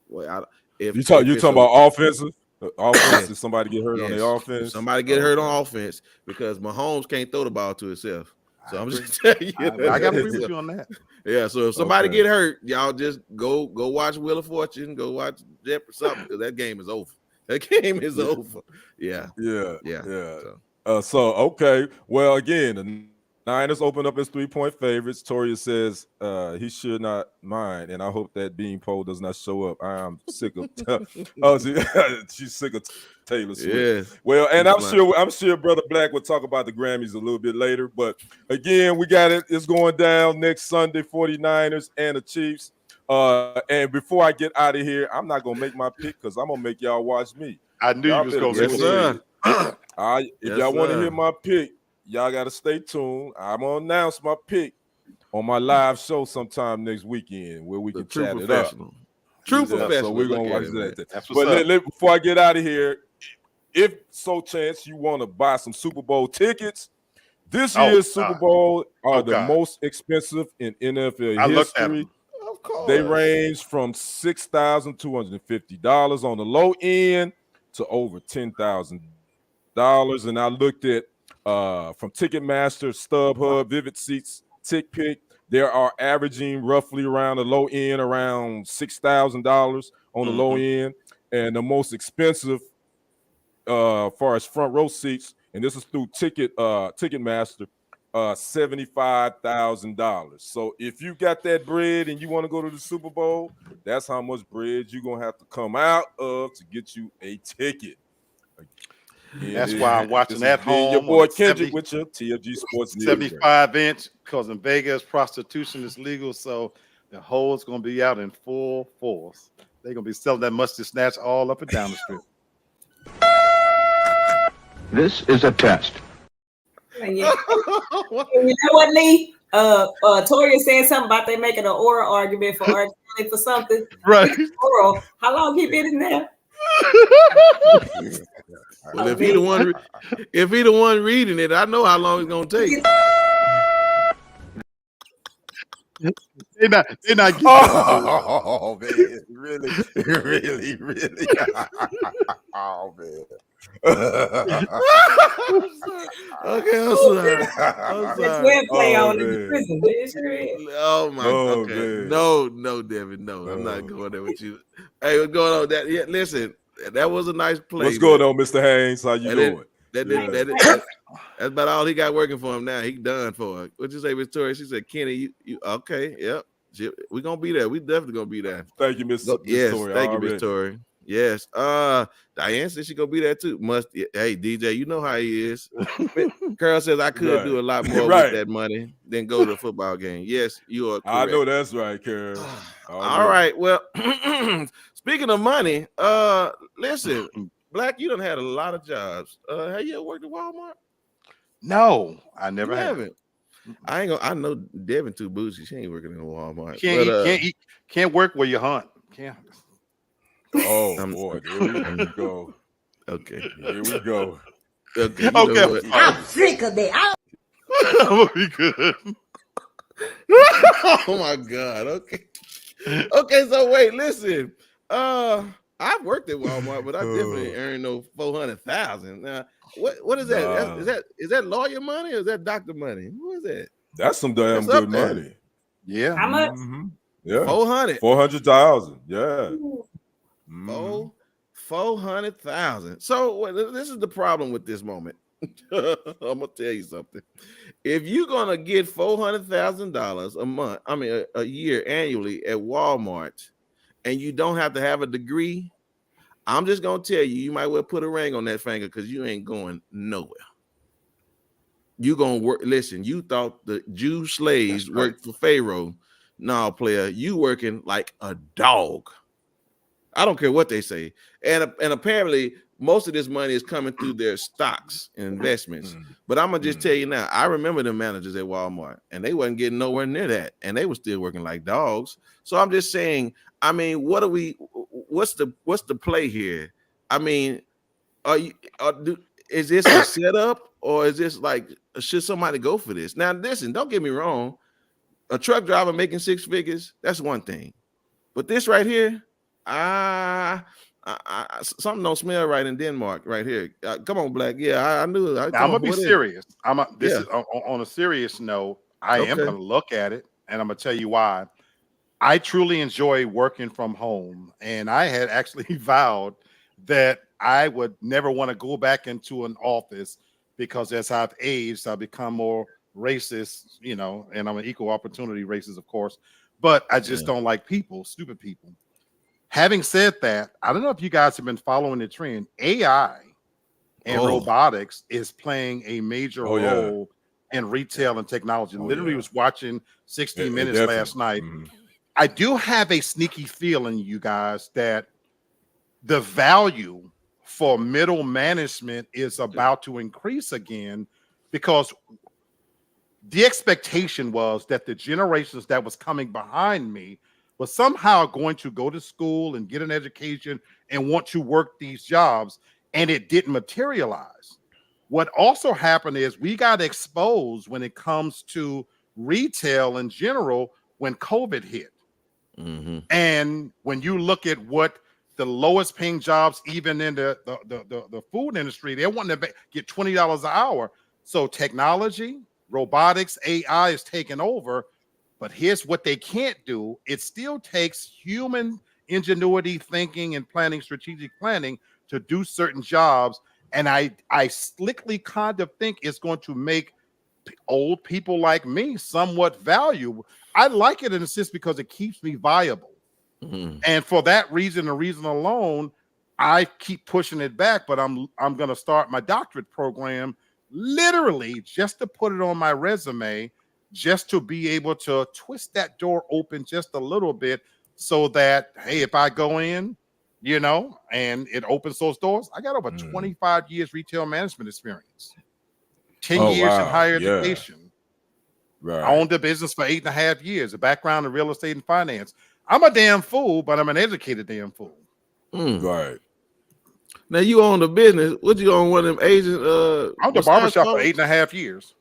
[SPEAKER 1] Well,
[SPEAKER 3] you talking about offensive? Offense, if somebody get hurt on the offense,
[SPEAKER 1] if somebody get hurt on offense because Mahomes can't throw the ball to himself. So I'm just telling you,
[SPEAKER 4] I got to agree with you on that.
[SPEAKER 1] Yeah, so if somebody get hurt, y'all just go watch Wheel of Fortune, go watch Jeff or something because that game is over. That game is over. Yeah.
[SPEAKER 3] So okay, well again, the Niners open up as 3-point favorites. Toria says he should not mind, and I hope that Beanpole does not show up. I am sick of. She's sick of Taylor Swift.
[SPEAKER 1] Yes.
[SPEAKER 3] Well, and I'm sure Brother Black will talk about the Grammys a little bit later. But again, we got it. It's going down next Sunday. 49ers and the Chiefs. And before I get out of here, I'm not gonna make my pick because I'm gonna make y'all watch me.
[SPEAKER 4] I knew you was gonna
[SPEAKER 1] say that.
[SPEAKER 3] If y'all want to hear my pick, y'all got to stay tuned. I'm going to announce my pick on my live show sometime next weekend where we
[SPEAKER 1] The
[SPEAKER 3] can
[SPEAKER 1] true
[SPEAKER 3] chat it up.
[SPEAKER 1] professional. True
[SPEAKER 3] Yeah,
[SPEAKER 1] professional.
[SPEAKER 3] so we're gonna
[SPEAKER 1] Look
[SPEAKER 3] watch
[SPEAKER 1] at it, man.
[SPEAKER 3] that.
[SPEAKER 4] That's what's
[SPEAKER 3] But
[SPEAKER 4] up.
[SPEAKER 3] before I get out of here, if so chance you want to buy some Super Bowl tickets, this
[SPEAKER 4] Oh,
[SPEAKER 3] year's Super
[SPEAKER 4] God.
[SPEAKER 3] Bowl are
[SPEAKER 4] Oh,
[SPEAKER 3] the
[SPEAKER 4] God.
[SPEAKER 3] most expensive in NFL
[SPEAKER 4] I looked at
[SPEAKER 3] history.
[SPEAKER 4] them.
[SPEAKER 1] Of course.
[SPEAKER 3] They range from $6,250 on the low end to over $10,000. And I looked at from Ticketmaster, StubHub, Vivid Seats, TickPick. They are averaging roughly around the low end, around $6,000 on the low end, and the most expensive, far as front row seats, and this is through Ticketmaster, $75,000. So if you got that bread and you want to go to the Super Bowl, that's how much bread you're gonna have to come out of to get you a ticket.
[SPEAKER 4] That's why I'm watching
[SPEAKER 3] This
[SPEAKER 4] at
[SPEAKER 3] has been
[SPEAKER 4] home.
[SPEAKER 3] your boy
[SPEAKER 4] on
[SPEAKER 3] Kendrick
[SPEAKER 4] 70
[SPEAKER 3] with your TFG Sports News.
[SPEAKER 4] 75-inch, because in Vegas, prostitution is legal. So the hoes going to be out in full force. They're going to be selling that mustard snatch all up and down the strip.
[SPEAKER 5] This is a test.
[SPEAKER 2] And you know what, Lee? Toria said something about they making an oral argument for R. Kelly for something.
[SPEAKER 4] Right.
[SPEAKER 2] Oral. How long he been in there?
[SPEAKER 1] Well, if he the one reading it, I know how long it's gonna take.
[SPEAKER 4] They're not getting
[SPEAKER 3] Oh man, really. Oh man.
[SPEAKER 1] Okay, I'm sorry.
[SPEAKER 2] That's where play
[SPEAKER 3] Oh,
[SPEAKER 2] on in the
[SPEAKER 3] man.
[SPEAKER 2] prison. Bitch.
[SPEAKER 1] Oh my.
[SPEAKER 3] Oh,
[SPEAKER 1] Okay.
[SPEAKER 3] man.
[SPEAKER 1] No, Devin. No, I'm not going there with you. Hey, what's going on? Yeah, listen, that was a nice play.
[SPEAKER 3] What's going on, Mr. Haynes? How you
[SPEAKER 1] And
[SPEAKER 3] doing?
[SPEAKER 1] That's about all he got working for him now. He done for it. What'd you say, Victoria? She said, Kenny, you okay? Yep. We're gonna be there. We definitely gonna be there.
[SPEAKER 3] Thank you, Miss
[SPEAKER 1] Yes,
[SPEAKER 3] Victoria,
[SPEAKER 1] thank you,
[SPEAKER 3] already.
[SPEAKER 1] Victoria. Yes. Diane said she gonna be there too. Hey, DJ, you know how he is. Carl says I could do a lot more with that money than go to a football game. Yes, you are correct.
[SPEAKER 3] I know that's right, Carol.
[SPEAKER 1] All right. Well, speaking of money, listen, Black, you done had a lot of jobs. Have you ever worked at Walmart?
[SPEAKER 4] No, I never have.
[SPEAKER 1] haven't. I ain't gonna. I know Devin too bougie. She ain't working in Walmart.
[SPEAKER 4] Can't work where you hunt. Can't.
[SPEAKER 3] Oh boy, there we go.
[SPEAKER 1] Okay,
[SPEAKER 3] here we go.
[SPEAKER 1] Okay.
[SPEAKER 4] Okay.
[SPEAKER 7] I'm sick of it.
[SPEAKER 4] I'm gonna be good.
[SPEAKER 1] Oh my God. Okay. Okay. So wait, listen. I've worked at Walmart, but I definitely earned no 400,000. Now, what is that?
[SPEAKER 3] Nah.
[SPEAKER 1] Is that lawyer money or is that doctor money? Who is that?
[SPEAKER 3] That's some damn
[SPEAKER 1] That's up
[SPEAKER 3] good
[SPEAKER 1] there.
[SPEAKER 3] money.
[SPEAKER 4] Yeah.
[SPEAKER 2] How much?
[SPEAKER 3] Yeah,
[SPEAKER 1] 400.
[SPEAKER 3] 400,000. Yeah.
[SPEAKER 1] 400,000. So this is the problem with this moment. I'm gonna tell you something. If you're gonna get $400,000 a month, a year annually at Walmart, and you don't have to have a degree, I'm just gonna tell you, you might well put a ring on that finger because you ain't going nowhere. You gonna work. Listen, you thought the Jew slaves worked for Pharaoh. No, player, you working like a dog. I don't care what they say. And apparently most of this money is coming through their stocks and investments. But I'm gonna just tell you now, I remember the managers at Walmart and they wasn't getting nowhere near that, and they were still working like dogs. So I'm just saying, what's the play here? I mean, is this a setup or is this like, should somebody go for this? Now listen, don't get me wrong, a truck driver making six figures, that's one thing. But this right here, something don't smell right in Denmark right here. Come on, Black. Yeah, I knew it.
[SPEAKER 4] I'm gonna be serious. This is on a serious note. I am
[SPEAKER 1] Okay.
[SPEAKER 4] gonna look at it, and I'm gonna tell you why. I truly enjoy working from home, and I had actually vowed that I would never want to go back into an office because as I've aged, I've become more racist, and I'm an equal opportunity racist, of course, but I just don't like people, stupid people. Having said that, I don't know if you guys have been following the trend. AI and robotics is playing a major role in retail and technology. Literally was watching 60 Minutes last night. I do have a sneaky feeling, you guys, that the value for middle management is about to increase again, because the expectation was that the generations that was coming behind me was somehow going to go to school and get an education and want to work these jobs, and it didn't materialize. What also happened is we got exposed when it comes to retail in general when COVID hit.
[SPEAKER 1] Mm-hmm.
[SPEAKER 4] And when you look at what the lowest paying jobs, even in the food industry, they want to get $20 an hour. So technology, robotics, AI is taking over. But here's what they can't do. It still takes human ingenuity, thinking, and planning, strategic planning to do certain jobs. And I slickly kind of think it's going to make old people like me somewhat valuable. I like it in a sense because it keeps me viable.
[SPEAKER 1] Mm-hmm.
[SPEAKER 4] And for that reason, the reason alone, I keep pushing it back. But I'm going to start my doctorate program literally just to put it on my resume, just to be able to twist that door open just a little bit so that, hey, if I go in, you know, and it opens those doors, I got over 25 years retail management experience, 10 years in higher education.
[SPEAKER 3] Right.
[SPEAKER 4] I owned a business for 8.5 years, a background in real estate and finance. I'm a damn fool, but I'm an educated damn fool.
[SPEAKER 3] Right.
[SPEAKER 1] Now you own the business. What you own? One of them Asian
[SPEAKER 4] I owned the barbershop for 8.5 years.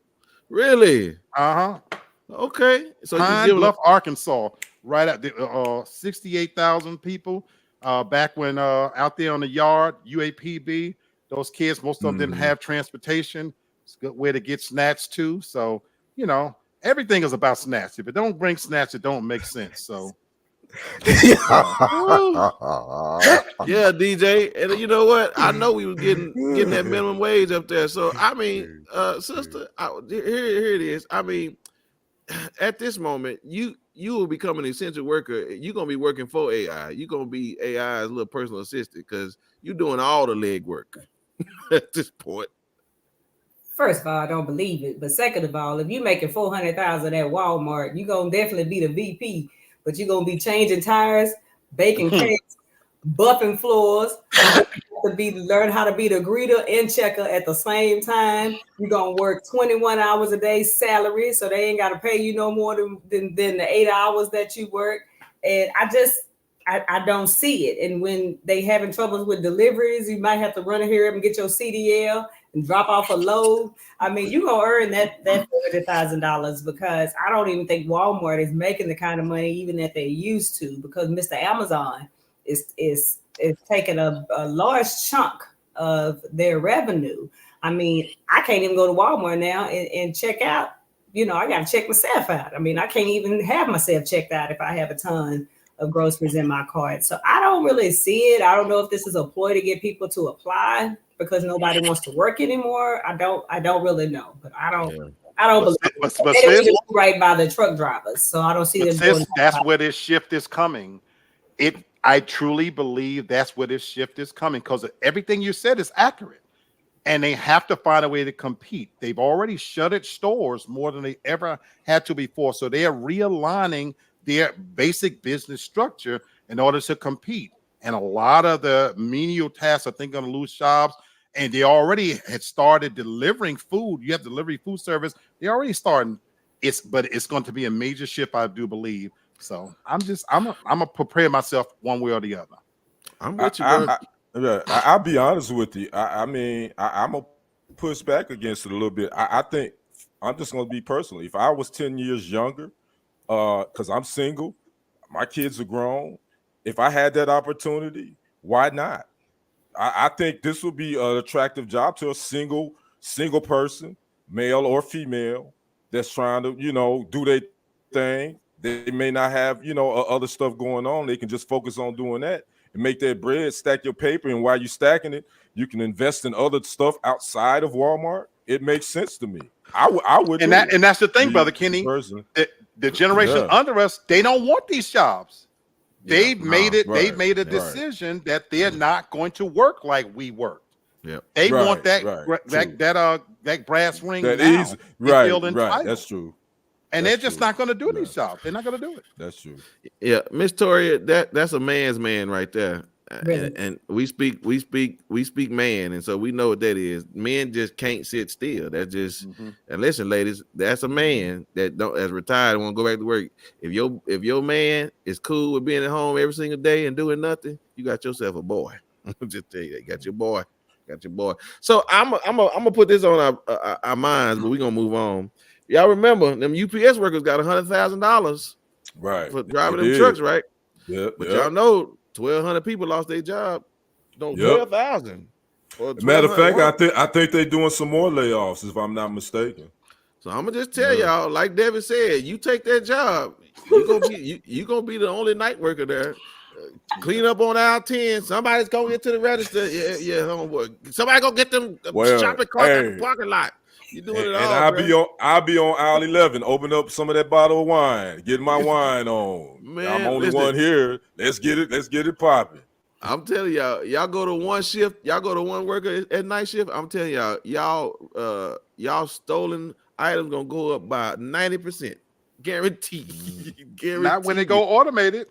[SPEAKER 1] Really? Okay. So
[SPEAKER 4] Pine Bluff, Arkansas, right at the 68,000 people. Back when out there on the yard, UAPB, those kids, most of them didn't have transportation. It's a good way to get snacks too. So, you know, everything is about snacks. If it don't bring snacks, it don't make sense. So
[SPEAKER 1] yeah, DJ. And you know what? I know we were getting that minimum wage up there. So I mean, sister, here it is. I mean, at this moment, you will become an essential worker. You're gonna be working for AI. You're gonna be AI's little personal assistant because you're doing all the leg work at this point.
[SPEAKER 2] First of all, I don't believe it. But second of all, if you're making $400,000 at Walmart, you're gonna definitely be the VP. But you're gonna be changing tires, baking cakes, buffing floors. Learn how to be the greeter and checker at the same time. You're gonna work 21 hours a day salary, so they ain't gotta pay you no more than the 8 hours that you work. And I don't see it. And when they having troubles with deliveries, you might have to run in here and get your CDL and drop off a load. I mean, you're gonna earn that $400,000 because I don't even think Walmart is making the kind of money even that they used to, because Mr. Amazon is taking a large chunk of their revenue. I mean, I can't even go to Walmart now and check out. You know, I got to check myself out. I mean, I can't even have myself checked out if I have a ton of groceries in my cart. So I don't really see it. I don't know if this is a ploy to get people to apply because nobody wants to work anymore. I don't really know, but I don't believe it. They don't do right by the truck drivers. So I don't see them.
[SPEAKER 4] That's where this shift is coming. I truly believe that's where this shift is coming, because everything you said is accurate, and they have to find a way to compete. They've already shuttered stores more than they ever had to before. So they are realigning their basic business structure in order to compete. And a lot of the menial tasks, I think, going to lose jobs. And they already had started delivering food. You have delivery food service. They already starting. But it's going to be a major shift, I do believe. So I'm gonna prepare myself one way or the other.
[SPEAKER 1] I'm with you, bro.
[SPEAKER 3] I'll be honest with you. I mean, I'm gonna push back against it a little bit. I think I'm just gonna be personal. If I was 10 years younger, because I'm single, my kids are grown. If I had that opportunity, why not? I think this will be an attractive job to a single person, male or female, that's trying to, do their thing. They may not have, other stuff going on. They can just focus on doing that and make that bread, stack your paper. And while you're stacking it, you can invest in other stuff outside of Walmart. It makes sense to me. I would.
[SPEAKER 4] And that's the thing, Brother Kenny. The generation under us, they don't want these jobs. They've made a decision that they're not going to work like we work.
[SPEAKER 1] Yeah,
[SPEAKER 4] they want that brass ring.
[SPEAKER 3] That
[SPEAKER 4] now.
[SPEAKER 3] Easy. Right. That's true.
[SPEAKER 4] And they're just not going to do these jobs. They're not going to do it.
[SPEAKER 3] That's true.
[SPEAKER 1] Yeah, Miss Toria, that's a man's man right there.
[SPEAKER 2] Really?
[SPEAKER 1] and we speak man, and so we know what that is. Men just can't sit still. That's just and listen, ladies, that's a man that don't as retired and want to go back to work. If your man is cool with being at home every single day and doing nothing, you got yourself a boy. Just tell you that. Got your boy. So I'm gonna put this on our minds, but we're gonna move on. Y'all remember them UPS workers got $100,000
[SPEAKER 3] right
[SPEAKER 1] for driving them trucks, right?
[SPEAKER 3] Yeah,
[SPEAKER 1] But y'all know 1,200 people lost their job. No, 12,000.
[SPEAKER 3] Matter of fact, I think they're doing some more layoffs, if I'm not mistaken.
[SPEAKER 1] So I'm gonna just tell y'all, like Devin said, you take that job, you gonna be the only night worker there. Clean up on aisle 10. Somebody's gonna get to the register. Yeah, homeboy. Somebody go get them shopping carts in the parking lot. You doing it all,
[SPEAKER 3] and I'll be on aisle 11, open up some of that bottle of wine, getting my wine on.
[SPEAKER 1] Man,
[SPEAKER 3] I'm only one here. Let's get it popping.
[SPEAKER 1] I'm telling y'all go to one shift, y'all go to one worker at night shift. I'm telling y'all stolen items gonna go up by 90%. Guaranteed.
[SPEAKER 4] Not when they go automated.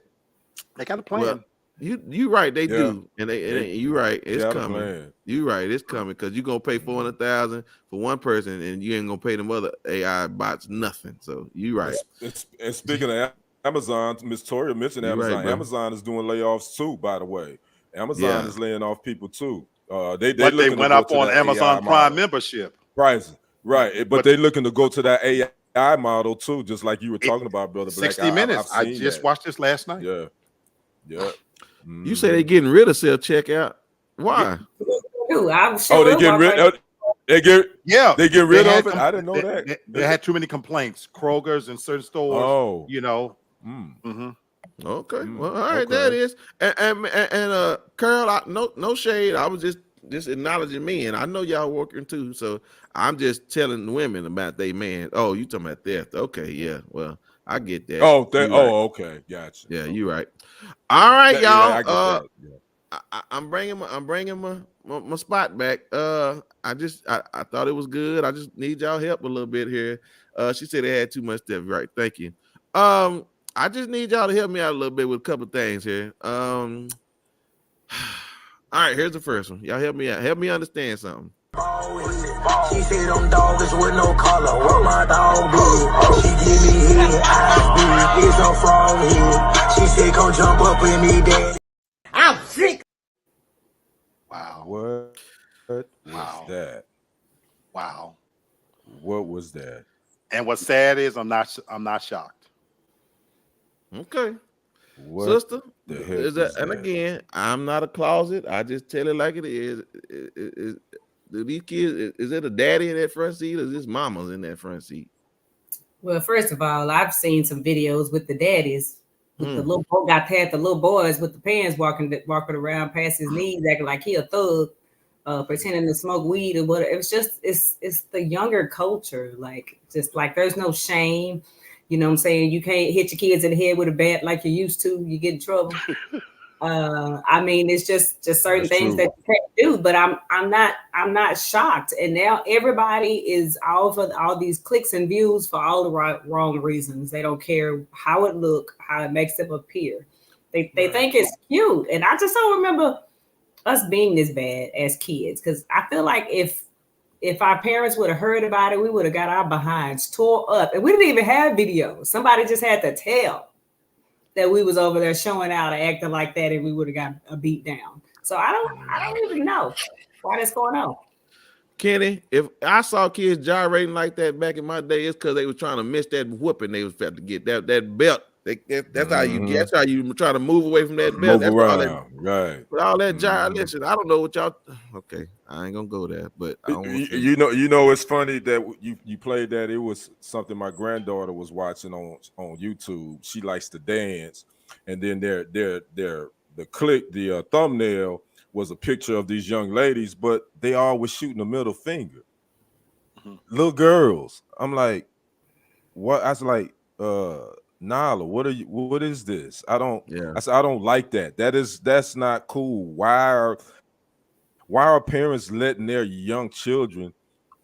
[SPEAKER 4] They got a plan.
[SPEAKER 1] Well, you right, they do, and you right, it's coming. You right, it's coming because you're gonna pay $400,000 for one person, and you ain't gonna pay them other AI bots nothing. So you right.
[SPEAKER 3] And speaking of Amazon, Miss Toria mentioned Amazon.
[SPEAKER 1] Right,
[SPEAKER 3] Amazon is doing layoffs too, by the way. Amazon is laying off people too. They
[SPEAKER 4] went up on Amazon Prime membership
[SPEAKER 3] prices, right? But they're looking to go to that AI model too, just like you were talking about, Brother Black.
[SPEAKER 4] 60 Minutes. I just watched this last night.
[SPEAKER 3] Yeah.
[SPEAKER 1] You say they getting rid of self checkout? Why?
[SPEAKER 3] They getting rid. They get rid of it. I didn't know that.
[SPEAKER 4] They had too many complaints. Kroger's and certain stores.
[SPEAKER 3] Oh,
[SPEAKER 4] you know.
[SPEAKER 1] Okay. Well, all right. That is. And Carl, no shade. I was just acknowledging me, and I know y'all working too. So I'm just telling the women about they man. Oh, you talking about theft? Okay. Yeah. Well, I get that.
[SPEAKER 3] Okay, gotcha.
[SPEAKER 1] Yeah, you're right. All right, y'all.
[SPEAKER 3] Yeah, I get that.
[SPEAKER 1] I'm bringing my spot back. I thought it was good. I just need y'all help a little bit here. She said they had too much stuff. Right. Thank you. I just need y'all to help me out a little bit with a couple of things here. All right, here's the first one. Y'all help me out. Help me understand something.
[SPEAKER 8] She said I'm doggers with no collar. What my dog do? She give me head, eyes big. It's a frog head. She said come jump up with me, daddy.
[SPEAKER 7] I'm sick.
[SPEAKER 4] Wow.
[SPEAKER 3] What was that?
[SPEAKER 4] Wow.
[SPEAKER 3] What was that?
[SPEAKER 4] And what's sad is I'm not shocked.
[SPEAKER 1] Okay.
[SPEAKER 3] What
[SPEAKER 1] sister
[SPEAKER 3] the heck
[SPEAKER 1] is that? And again, I'm not a closet. I just tell it like it is. Do these kids, is it a daddy in that front seat or is this mama's in that front seat?
[SPEAKER 2] Well, first of all, I've seen some videos with the daddies. With the little boy the little boys with the pants walking around past his knees, acting like he a thug, pretending to smoke weed or whatever. It's the younger culture. Like, just like there's no shame. You know what I'm saying? You can't hit your kids in the head with a bat like you used to. You get in trouble. I mean, it's just certain things that you can't do. But I'm not shocked. And now everybody is all for all these clicks and views for all the wrong reasons. They don't care how it look, how it makes them appear. They think it's cute. And I just don't remember us being this bad as kids. Because I feel like if our parents would have heard about it, we would have got our behinds tore up. And we didn't even have videos. Somebody just had to tell that we was over there showing out and acting like that, and we would have got a beat down. So I don't even know why that's going on.
[SPEAKER 1] Kenny, if I saw kids gyrating like that back in my day, it's because they was trying to miss that whooping they was about to get, that belt. That's how you get. That's how you try to move away from that belt. That's
[SPEAKER 3] around, right?
[SPEAKER 1] With all that gyration, I don't know what y'all. Okay, I ain't gonna go there, but I don't want
[SPEAKER 3] you know, it's funny that you played that. It was something my granddaughter was watching on YouTube. She likes to dance, and then the thumbnail was a picture of these young ladies, but they all was shooting a middle finger. Little girls. I'm like, what? I was like, Nala, what is this? I said, I don't like that. That's not cool. Why are parents letting their young children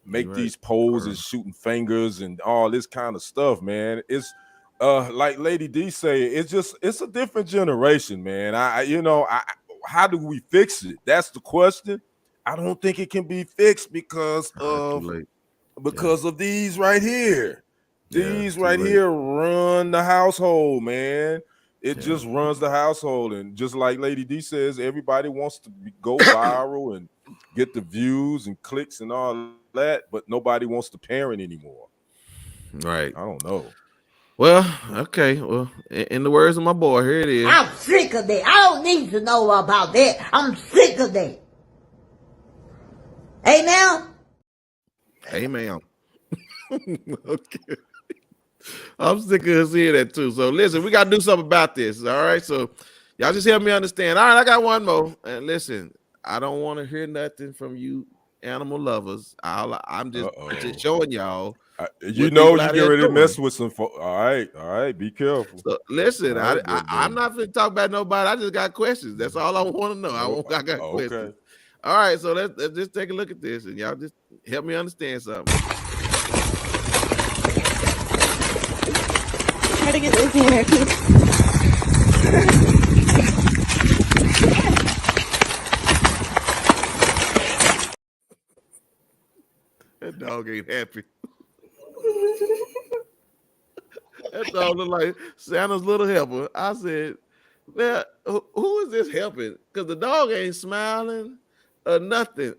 [SPEAKER 3] make these poses, shooting fingers and all this kind of stuff, man? It's like Lady D say, it's a different generation, man. how do we fix it? That's the question. I don't think it can be fixed because of these right here. These right here run the household, man. It just runs the household, and just like Lady D says, everybody wants to go viral and get the views and clicks and all that, but nobody wants to parent anymore.
[SPEAKER 1] Right.
[SPEAKER 3] I don't know.
[SPEAKER 1] Well, okay. Well, in the words of my boy, here it is.
[SPEAKER 7] I'm sick of that. I don't need to know about that. I'm sick of that. Hey, now?
[SPEAKER 1] Hey, ma'am. Okay. I'm sick of seeing that too. So listen, we got to do something about this. All right. So y'all just help me understand. All right, I got one more. And listen, I don't want to hear nothing from you animal lovers. I'm just showing y'all.
[SPEAKER 3] You know, you get ready to mess with some folks. All right, be careful.
[SPEAKER 1] So listen, I'm not going to talk about nobody. I just got questions. That's all I want to know. I got questions. All right, so let's just take a look at this, and y'all just help me understand something.
[SPEAKER 9] Try to get Lizzie in there too.
[SPEAKER 1] That dog ain't happy. That dog look like Santa's little helper. I said, "Man, who is this helping?" Because the dog ain't smiling or nothing.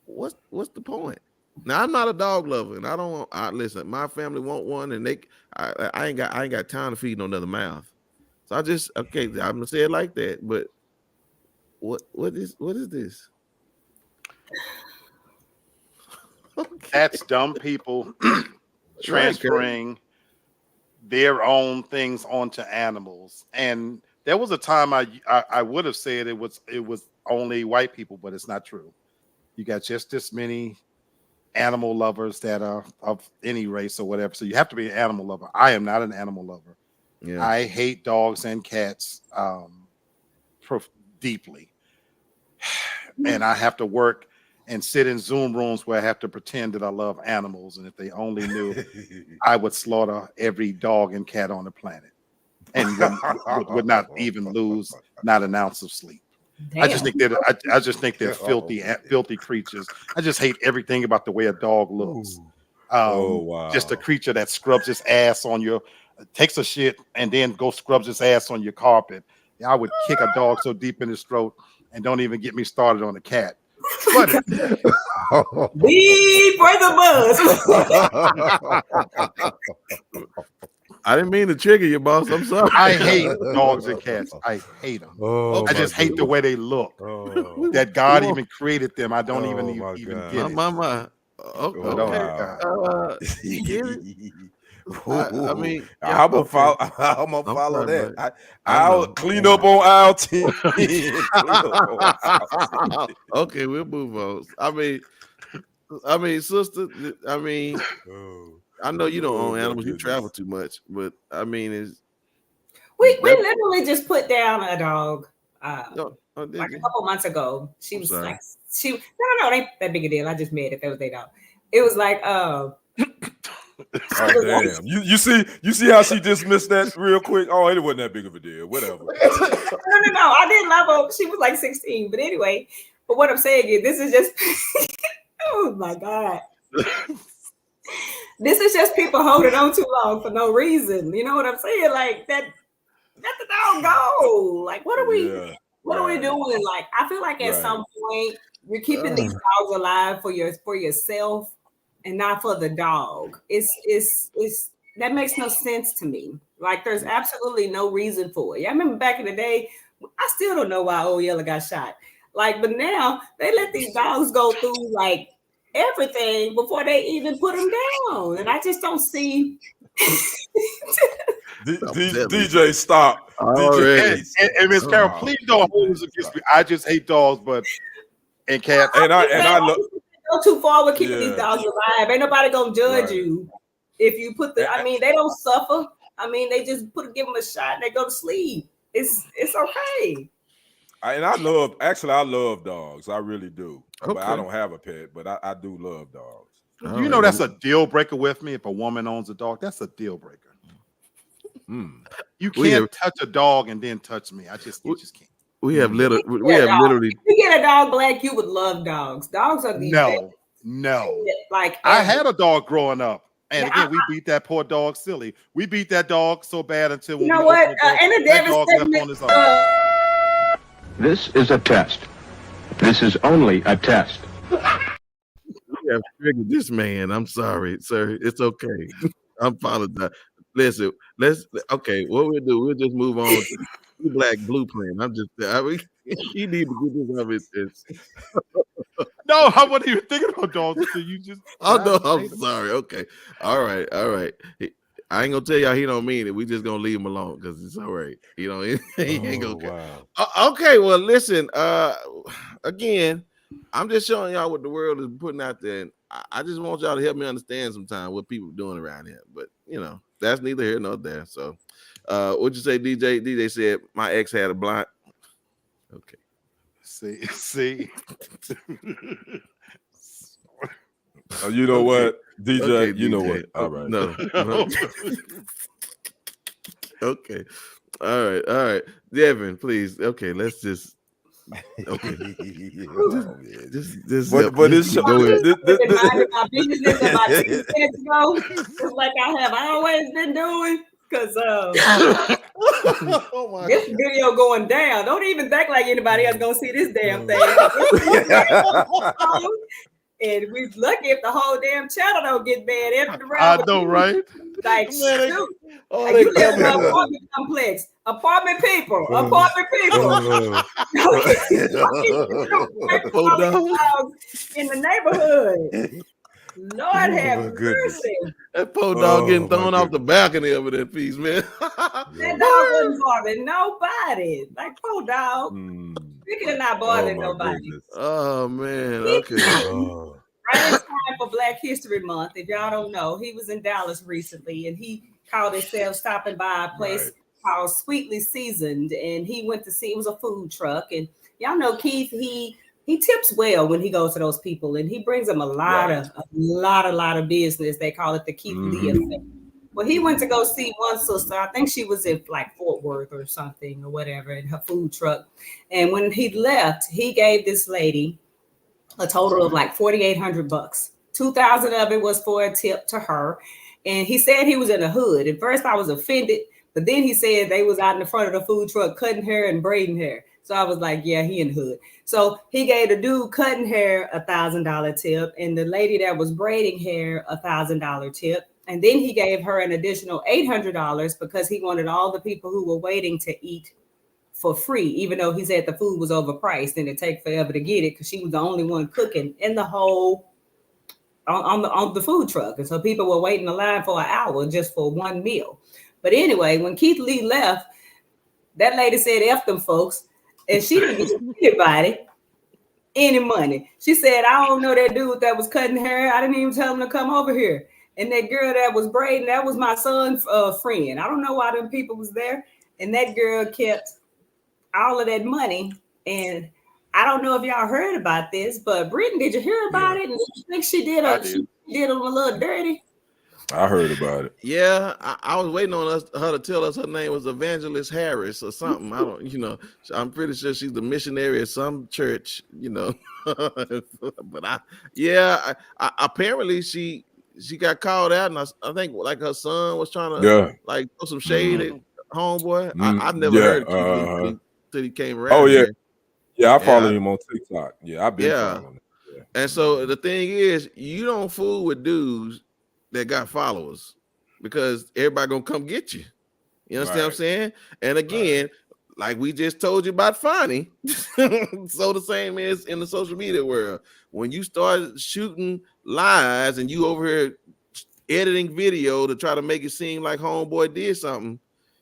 [SPEAKER 1] What's the point? Now I'm not a dog lover, and I don't want. Listen, my family want one, and I ain't got time to feed no another mouth. So I'm gonna say it like that. But what is this?
[SPEAKER 4] Okay. That's dumb people transferring their own things onto animals. And there was a time I would have said it was only white people, but it's not true. You got just this many animal lovers that are of any race or whatever. So you have to be an animal lover. I am not an animal lover. Yeah. I hate dogs and cats deeply. And I have to work and sit in Zoom rooms where I have to pretend that I love animals. And if they only knew, I would slaughter every dog and cat on the planet and would not even lose not an ounce of sleep. Damn. I just think they're filthy creatures. I just hate everything about the way a dog looks. Just a creature that scrubs his ass on takes a shit and then scrubs his ass on your carpet. I would kick a dog so deep in his throat, and don't even get me started on a cat. But
[SPEAKER 2] Leave for the buzz.
[SPEAKER 1] I didn't mean to trigger you, boss. I'm sorry.
[SPEAKER 4] I hate dogs and cats. I hate them. I just hate the way they look. That God even created them. I don't even get it.
[SPEAKER 1] You get it? I mean,
[SPEAKER 3] I'm gonna follow that. I'll clean up on aisle 10.
[SPEAKER 1] Okay, we'll move on. I mean, sister. I know you don't own animals. You travel too much, but I mean,
[SPEAKER 2] we literally just put down a dog like a couple months ago. She was like, no, ain't that big a deal. I just made it. That was their dog. It was like,
[SPEAKER 3] oh damn! You see how she dismissed that real quick? Oh, it wasn't that big of a deal. Whatever.
[SPEAKER 2] No. I didn't love her. She was like 16, but anyway. But what I'm saying is, this is just. Oh my God. This is just people holding on too long for no reason. You know what I'm saying? Like that. Let the dog go. Like, what are we? What are we doing? Like, I feel like at some point you're keeping these dogs alive for yourself. And not for the dog. It's that makes no sense to me. Like there's absolutely no reason for it. Yeah, I remember back in the day, I still don't know why Old Yeller got shot. Like, but now they let these dogs go through like everything before they even put them down. And I just don't see.
[SPEAKER 3] DJ, stop.
[SPEAKER 4] DJ. And Miss Carol, please don't hold this against me. I just hate dogs, and cats.
[SPEAKER 3] And I love.
[SPEAKER 2] Go too far with keeping these dogs alive. Ain't nobody gonna judge you if you put the. I mean, they don't suffer. I mean, they just give them a shot and they go to sleep. It's okay.
[SPEAKER 3] I love dogs. I really do. Okay. But I don't have a pet, but I do love dogs.
[SPEAKER 4] You know that's a deal breaker with me. If a woman owns a dog, that's a deal breaker. You can't touch a dog and then touch me. You just can't.
[SPEAKER 1] We have
[SPEAKER 2] Yeah, dog.
[SPEAKER 1] literally.
[SPEAKER 2] If you get a dog black, you would love dogs. Dogs are the best,
[SPEAKER 4] No.
[SPEAKER 2] like
[SPEAKER 4] I
[SPEAKER 2] ever.
[SPEAKER 4] had a dog growing up. And
[SPEAKER 2] Yeah,
[SPEAKER 4] again, we beat that poor dog silly. We beat that dog so bad until
[SPEAKER 2] you
[SPEAKER 4] when
[SPEAKER 2] know
[SPEAKER 4] we
[SPEAKER 2] what?
[SPEAKER 4] opened the door,
[SPEAKER 2] And a
[SPEAKER 4] that dog left
[SPEAKER 2] devastating.
[SPEAKER 4] on his own.
[SPEAKER 5] This is a test. This is only a test.
[SPEAKER 1] We have triggered this man. I'm sorry, sir. It's okay. I apologize. Listen, okay. What we'll do, we'll just move on to the Black Blue Plan. You need to get this off his chest.
[SPEAKER 4] No, I wasn't even thinking about dogs until you just.
[SPEAKER 1] Oh no, I'm sorry. Okay, all right. I ain't gonna tell y'all he don't mean it. We just gonna leave him alone because it's all right. You know, he ain't gonna.
[SPEAKER 3] Wow.
[SPEAKER 1] Okay, well, listen. Again, I'm just showing y'all what the world is putting out there, and I just want y'all to help me understand sometime what people are doing around here. But you know, that's neither here nor there. So, what'd you say, DJ? DJ said my ex had a blind. Okay.
[SPEAKER 4] See.
[SPEAKER 3] Oh, you know what, DJ?
[SPEAKER 1] Okay,
[SPEAKER 3] you know
[SPEAKER 1] DJ.
[SPEAKER 3] what? All right.
[SPEAKER 1] No. Okay. All right. Devin, please. Okay, let's just. Okay. Just
[SPEAKER 3] But it's
[SPEAKER 1] go ahead.
[SPEAKER 2] Minding my business about 2 minutes ago, just like I have always been doing. Because
[SPEAKER 1] Oh my
[SPEAKER 2] this video going down. Don't even think like anybody else gonna see this damn thing. And we lucky if the whole damn channel don't get banned after the round.
[SPEAKER 4] I know, right?
[SPEAKER 2] Like,
[SPEAKER 1] Man,
[SPEAKER 2] shoot.
[SPEAKER 1] oh,
[SPEAKER 2] Like,
[SPEAKER 1] they
[SPEAKER 2] you live in an
[SPEAKER 1] coming up.
[SPEAKER 2] apartment complex. Apartment people.
[SPEAKER 1] Poor dog.
[SPEAKER 2] In the neighborhood. Lord have mercy.
[SPEAKER 1] That poor dog getting
[SPEAKER 3] my
[SPEAKER 1] thrown off the balcony over that piece, man.
[SPEAKER 2] That dog wasn't bothering nobody. Like, poor dog. Speaking of not bothering nobody.
[SPEAKER 3] Goodness.
[SPEAKER 1] Oh man. Okay.
[SPEAKER 2] Right in time for Black History Month. If y'all don't know, he was in Dallas recently, and he called himself stopping by a place called Sweetly Seasoned, and he went to see. It was a food truck, and y'all know Keith. He tips well when he goes to those people, and he brings them a lot of business. They call it the Keith Lee effect. Well, he went to go see one sister. I think she was in like Fort Worth or something or whatever in her food truck. And when he left, he gave this lady a total of like $4,800. 2,000 of it was for a tip to her. And he said he was in the hood. At first I was offended, but then he said they was out in the front of the food truck cutting hair and braiding hair. So I was like, yeah, he in the hood. So he gave the dude cutting hair $1,000 tip and the lady that was braiding hair $1,000 tip. And then he gave her an additional $800 because he wanted all the people who were waiting to eat for free, even though he said the food was overpriced and it'd take forever to get it because she was the only one cooking in the whole on the food truck. And so people were waiting in line for an hour just for one meal. But anyway, when Keith Lee left, that lady said, F them folks. And she didn't give anybody any money. She said, I don't know that dude that was cutting hair. I didn't even tell him to come over here. And that girl that was braiding, that was my son's friend. I don't know why them people was there. And that girl kept all of that money. And I don't know if y'all heard about this, but Brittany, did you hear about it? And you think she did them a little dirty?
[SPEAKER 3] I heard about it.
[SPEAKER 1] Yeah, I was waiting on her to tell us her name was Evangelist Harris or something. I don't, I'm pretty sure she's the missionary at some church, But apparently she got called out, and I think like her son was trying to like throw some shade at homeboy. I've never heard Keith till he came around.
[SPEAKER 3] Oh yeah,
[SPEAKER 1] here.
[SPEAKER 3] I follow him on TikTok. Yeah, I've been following him. Yeah.
[SPEAKER 1] And so the thing is, you don't fool with dudes that got followers because everybody gonna come get you. You understand what I'm saying? And again, like we just told you about Fonny, so the same is in the social media world. When you start shooting lies and you over here editing video to try to make it seem like homeboy did something,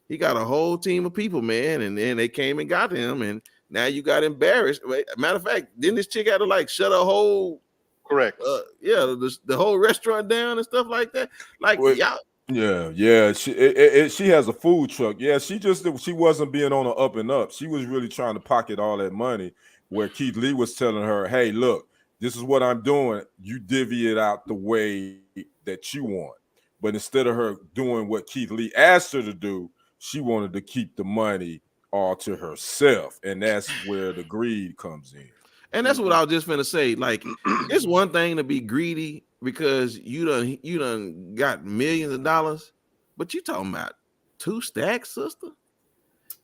[SPEAKER 1] he got a whole team of people, man, and then they came and got him, and now you got embarrassed. Matter of fact, didn't this chick have to like shut her whole the whole restaurant down and stuff like that? Like y'all.
[SPEAKER 3] Yeah. She has a food truck. Yeah, she wasn't being on the up and up. She was really trying to pocket all that money. Where Keith Lee was telling her, "Hey, look, this is what I'm doing. You divvy it out the way that you want." But instead of her doing what Keith Lee asked her to do, she wanted to keep the money all to herself, and that's where the greed comes in.
[SPEAKER 1] And that's what I was just finna say. Like, it's one thing to be greedy because you done got millions of dollars, but you talking about 2 stacks, sister.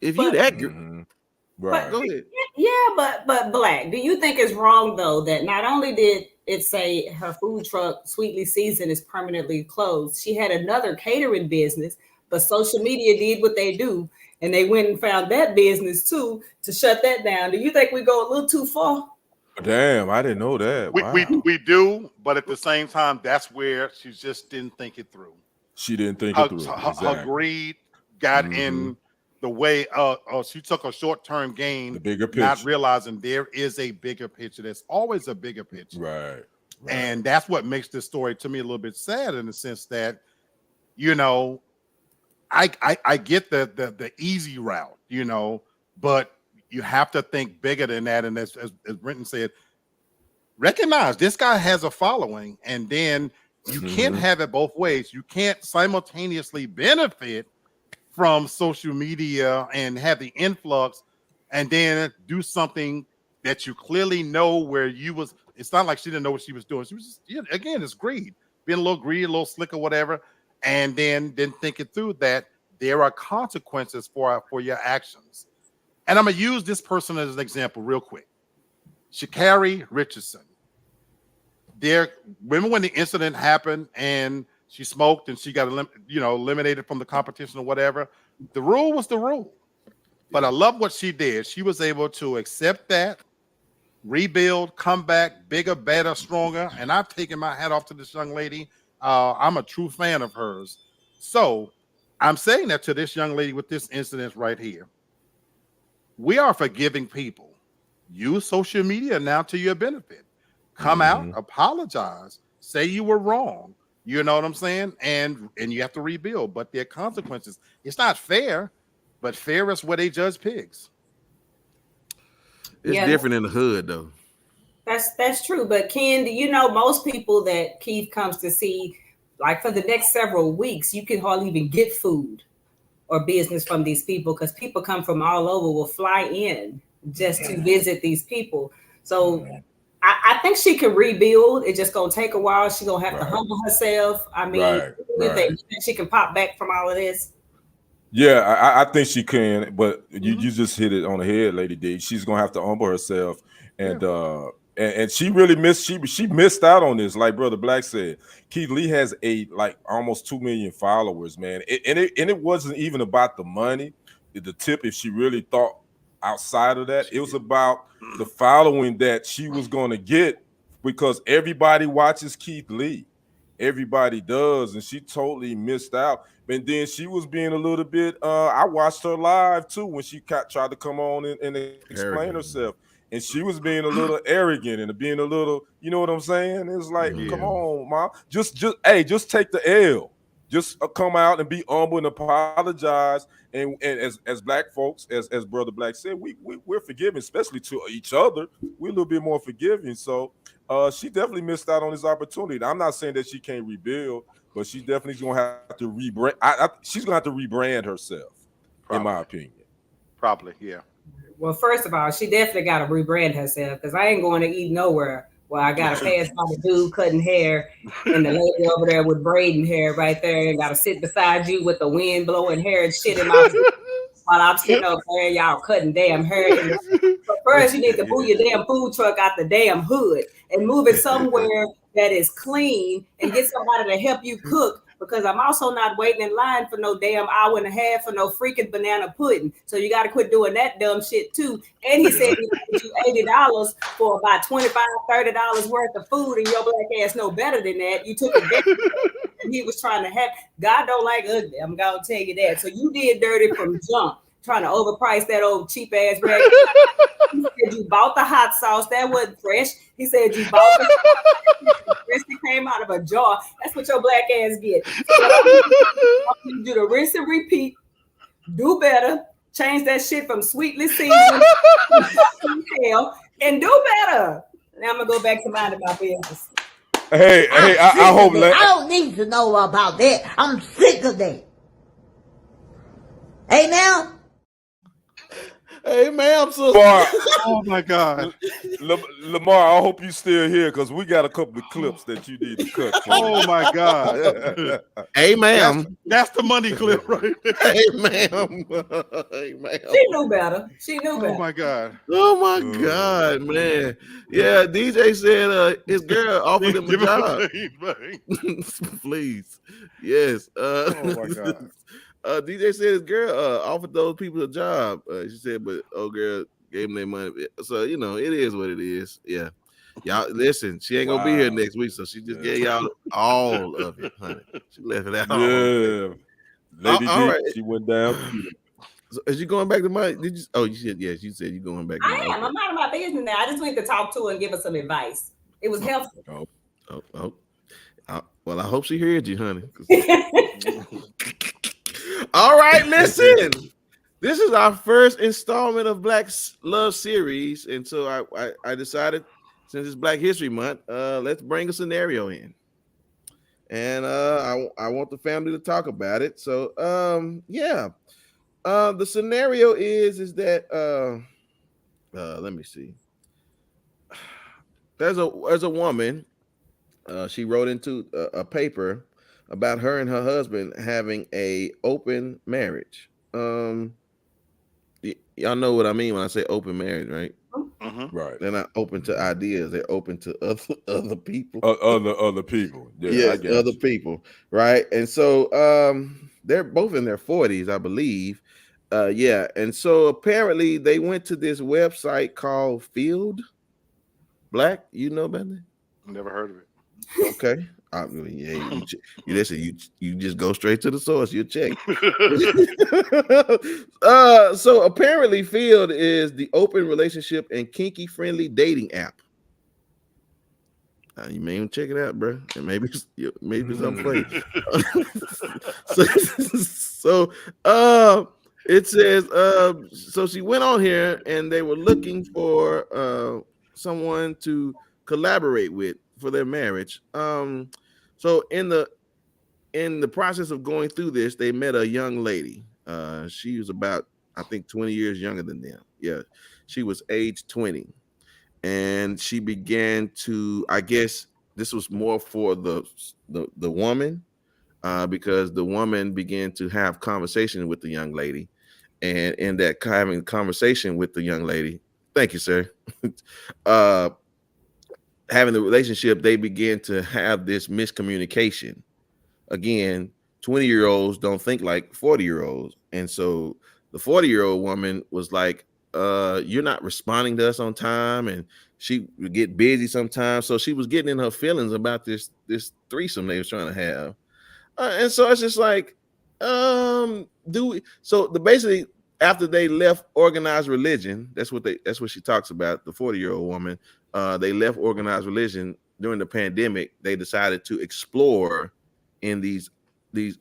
[SPEAKER 1] If you that greedy,
[SPEAKER 3] right?
[SPEAKER 1] Go ahead.
[SPEAKER 2] Yeah, but Black, do you think it's wrong though that not only did it say her food truck Sweetly Seasoned is permanently closed, she had another catering business, but social media did what they do, and they went and found that business too to shut that down. Do you think we go a little too far?
[SPEAKER 3] Damn, I didn't know that.
[SPEAKER 4] We do, but at the same time, that's where she just didn't think it through.
[SPEAKER 3] She didn't think it through.
[SPEAKER 4] Her greed got in the way. She took a short-term gain,
[SPEAKER 3] the bigger picture,
[SPEAKER 4] not realizing there is a bigger picture. There's always a bigger picture,
[SPEAKER 3] right?
[SPEAKER 4] And that's what makes this story to me a little bit sad in the sense that, you know, I get the easy route, you know, but you have to think bigger than that. And as Brenton said, recognize this guy has a following, and then you can't have it both ways. You can't simultaneously benefit from social media and have the influx and then do something that you clearly know where you was. It's not like she didn't know what she was doing. She was just, again, it's greed, being a little greedy, a little slick or whatever, and then thinking through that there are consequences for your actions. And I'm going to use this person as an example real quick. Sha'Carri Richardson. Remember when the incident happened and she smoked and she got eliminated from the competition or whatever? The rule was the rule. But I love what she did. She was able to accept that, rebuild, come back, bigger, better, stronger. And I've taken my hat off to this young lady. I'm a true fan of hers. So I'm saying that to this young lady with this incident right here. We are forgiving people. Use social media now to your benefit. Come out, apologize, say you were wrong. You know what I'm saying? And you have to rebuild, but there are consequences. It's not fair, but fair is where they judge pigs.
[SPEAKER 1] It's different in the hood, though.
[SPEAKER 2] That's true. But Ken, do you know most people that Keith comes to see, like for the next several weeks, you can hardly even get food or business from these people because people come from all over, will fly in just to visit these people. So I think she can rebuild. It's just gonna take a while. She's gonna have to humble herself. I mean, she can pop back from all of this.
[SPEAKER 3] Yeah, I think she can, but you just hit it on the head, Lady D. She's gonna have to humble herself, and she really missed. She missed out on this, like Brother Black said. Keith Lee has almost 2 million followers, man, and it wasn't even about the money, the tip. If she really thought outside of that, it was about the following that she was going to get because everybody watches Keith Lee. Everybody does, and she totally missed out. And then she was being a little bit, I watched her live too when she tried to come on and explain herself. And she was being a little arrogant and being a little, you know what I'm saying? It's like, come on, Mom. Just take the L. Just come out and be humble and apologize. And as Black folks, as Brother Black said, we're forgiving, especially to each other. We're a little bit more forgiving. So she definitely missed out on this opportunity. I'm not saying that she can't rebuild, but she definitely is going to have to rebrand. She's going to have to rebrand herself, in my opinion.
[SPEAKER 4] Probably, yeah.
[SPEAKER 2] Well, first of all, she definitely got to rebrand herself because I ain't going to eat nowhere. Well, I got to pass by the dude cutting hair and the lady over there with braiding hair right there, and got to sit beside you with the wind blowing hair and shit in my while I'm sitting up there, y'all cutting damn hair. But first, you need to move your damn food truck out the damn hood and move it somewhere that is clean and get somebody to help you cook. Because I'm also not waiting in line for no damn hour and a half for no freaking banana pudding. So you got to quit doing that dumb shit too. And he said he paid you $80 for about $25, $30 worth of food, and your black ass know better than that. You took advantage and he was trying to have. God don't like ugly. I'm gonna tell you that. So you did dirty from jump, trying to overprice that old cheap ass rag. He said you bought the hot sauce. That wasn't fresh. He said you bought the it came out of a jar. That's what your black ass get. You do the rinse and repeat. Do better. Change that shit from Sweetly Seasoned to and do better. Now I'm gonna go back to minding my business.
[SPEAKER 3] Hey, I hope.
[SPEAKER 7] I don't need to know about that. I'm sick of that. Hey, now.
[SPEAKER 1] Hey, ma'am, sister.
[SPEAKER 3] Lamar,
[SPEAKER 4] Oh my God.
[SPEAKER 3] Lamar, I hope you still here because we got a couple of clips that you need to cut.
[SPEAKER 4] Oh my God.
[SPEAKER 1] Hey, ma'am.
[SPEAKER 4] That's the money clip right there.
[SPEAKER 1] Hey, ma'am. Hey, ma'am.
[SPEAKER 2] She knew better. She knew
[SPEAKER 4] Oh
[SPEAKER 2] better.
[SPEAKER 4] my God.
[SPEAKER 1] Oh my God, man. Yeah, DJ said his girl offered him a
[SPEAKER 4] Give him
[SPEAKER 1] job.
[SPEAKER 4] man.
[SPEAKER 1] Please. Yes.
[SPEAKER 4] Oh my God.
[SPEAKER 1] DJ said his girl offered those people a job. She said, but old girl gave them their money. So you know, it is what it is. Yeah. Y'all listen, she ain't gonna be here
[SPEAKER 3] Wow.
[SPEAKER 1] next week, so she just gave y'all all of it, honey. She left it out.
[SPEAKER 3] Yeah. Lady
[SPEAKER 1] all
[SPEAKER 3] D,
[SPEAKER 1] right.
[SPEAKER 3] she went down.
[SPEAKER 1] So is you going back to my? Did you? Oh, you said yes. You said you going back.
[SPEAKER 2] I am. I'm out of my business now. I just went to talk to her and give her some advice. It was helpful.
[SPEAKER 1] Well, I hope she heard you, honey. All right, listen. This is our first installment of Black Love Series, and so I decided, since it's Black History Month, let's bring a scenario in, and I want the family to talk about it. So the scenario is that let me see. There's a woman. She wrote into a paper about her and her husband having a open marriage. Y'all know what I mean when I say open marriage, right?
[SPEAKER 4] Mm-hmm.
[SPEAKER 3] Right.
[SPEAKER 1] They're not open to ideas; they're open to other people.
[SPEAKER 3] Other people. Yeah,
[SPEAKER 1] yes,
[SPEAKER 3] I get
[SPEAKER 1] other
[SPEAKER 3] you.
[SPEAKER 1] people, right? And so they're both in their 40s, I believe. Yeah, and so apparently they went to this website called Field Black. You know about that?
[SPEAKER 4] Never heard of it.
[SPEAKER 1] Okay. I mean, yeah, you listen. You just go straight to the source. You check. So apparently, Field is the open relationship and kinky friendly dating app. You may even check it out, bro. And maybe something funny. so it says so she went on here and they were looking for someone to collaborate with for their marriage. So in the process of going through this, they met a young lady. She was about, I think, 20 years younger than them. Yeah, she was age 20, and she began to, I guess this was more for the woman, because the woman began to have conversation with the young lady, and in that having conversation with the young lady, thank you, sir. Having the relationship, they began to have this miscommunication. Again, 20-year-olds don't think like 40-year-olds. And so the 40-year-old woman was like, you're not responding to us on time. And she would get busy sometimes. So she was getting in her feelings about this threesome they was trying to have. And so it's just like, basically after they left organized religion, that's what she talks about, the 40-year-old woman. They left organized religion during the pandemic. They decided to explore in these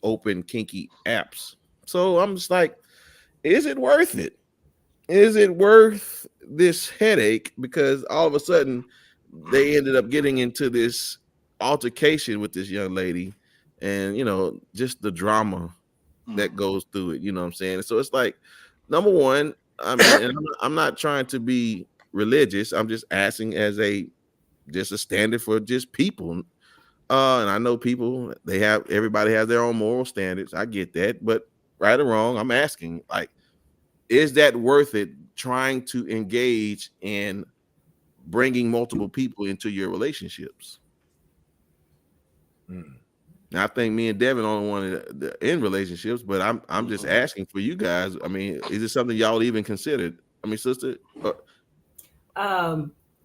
[SPEAKER 1] open kinky apps. So I'm just like, is it worth it? Is it worth this headache? Because all of a sudden they ended up getting into this altercation with this young lady, and just the drama that goes through it. You know what I'm saying? So it's like, number one, I mean, and I'm not trying to be religious. I'm just asking as a standard for just people. And I know people, everybody has their own moral standards. I get that, but right or wrong, I'm asking, like, is that worth it, trying to engage in bringing multiple people into your relationships? Now, I think me and Devin only one in relationships, but I'm just asking for you guys. I mean, is it something y'all even considered? I mean, sister.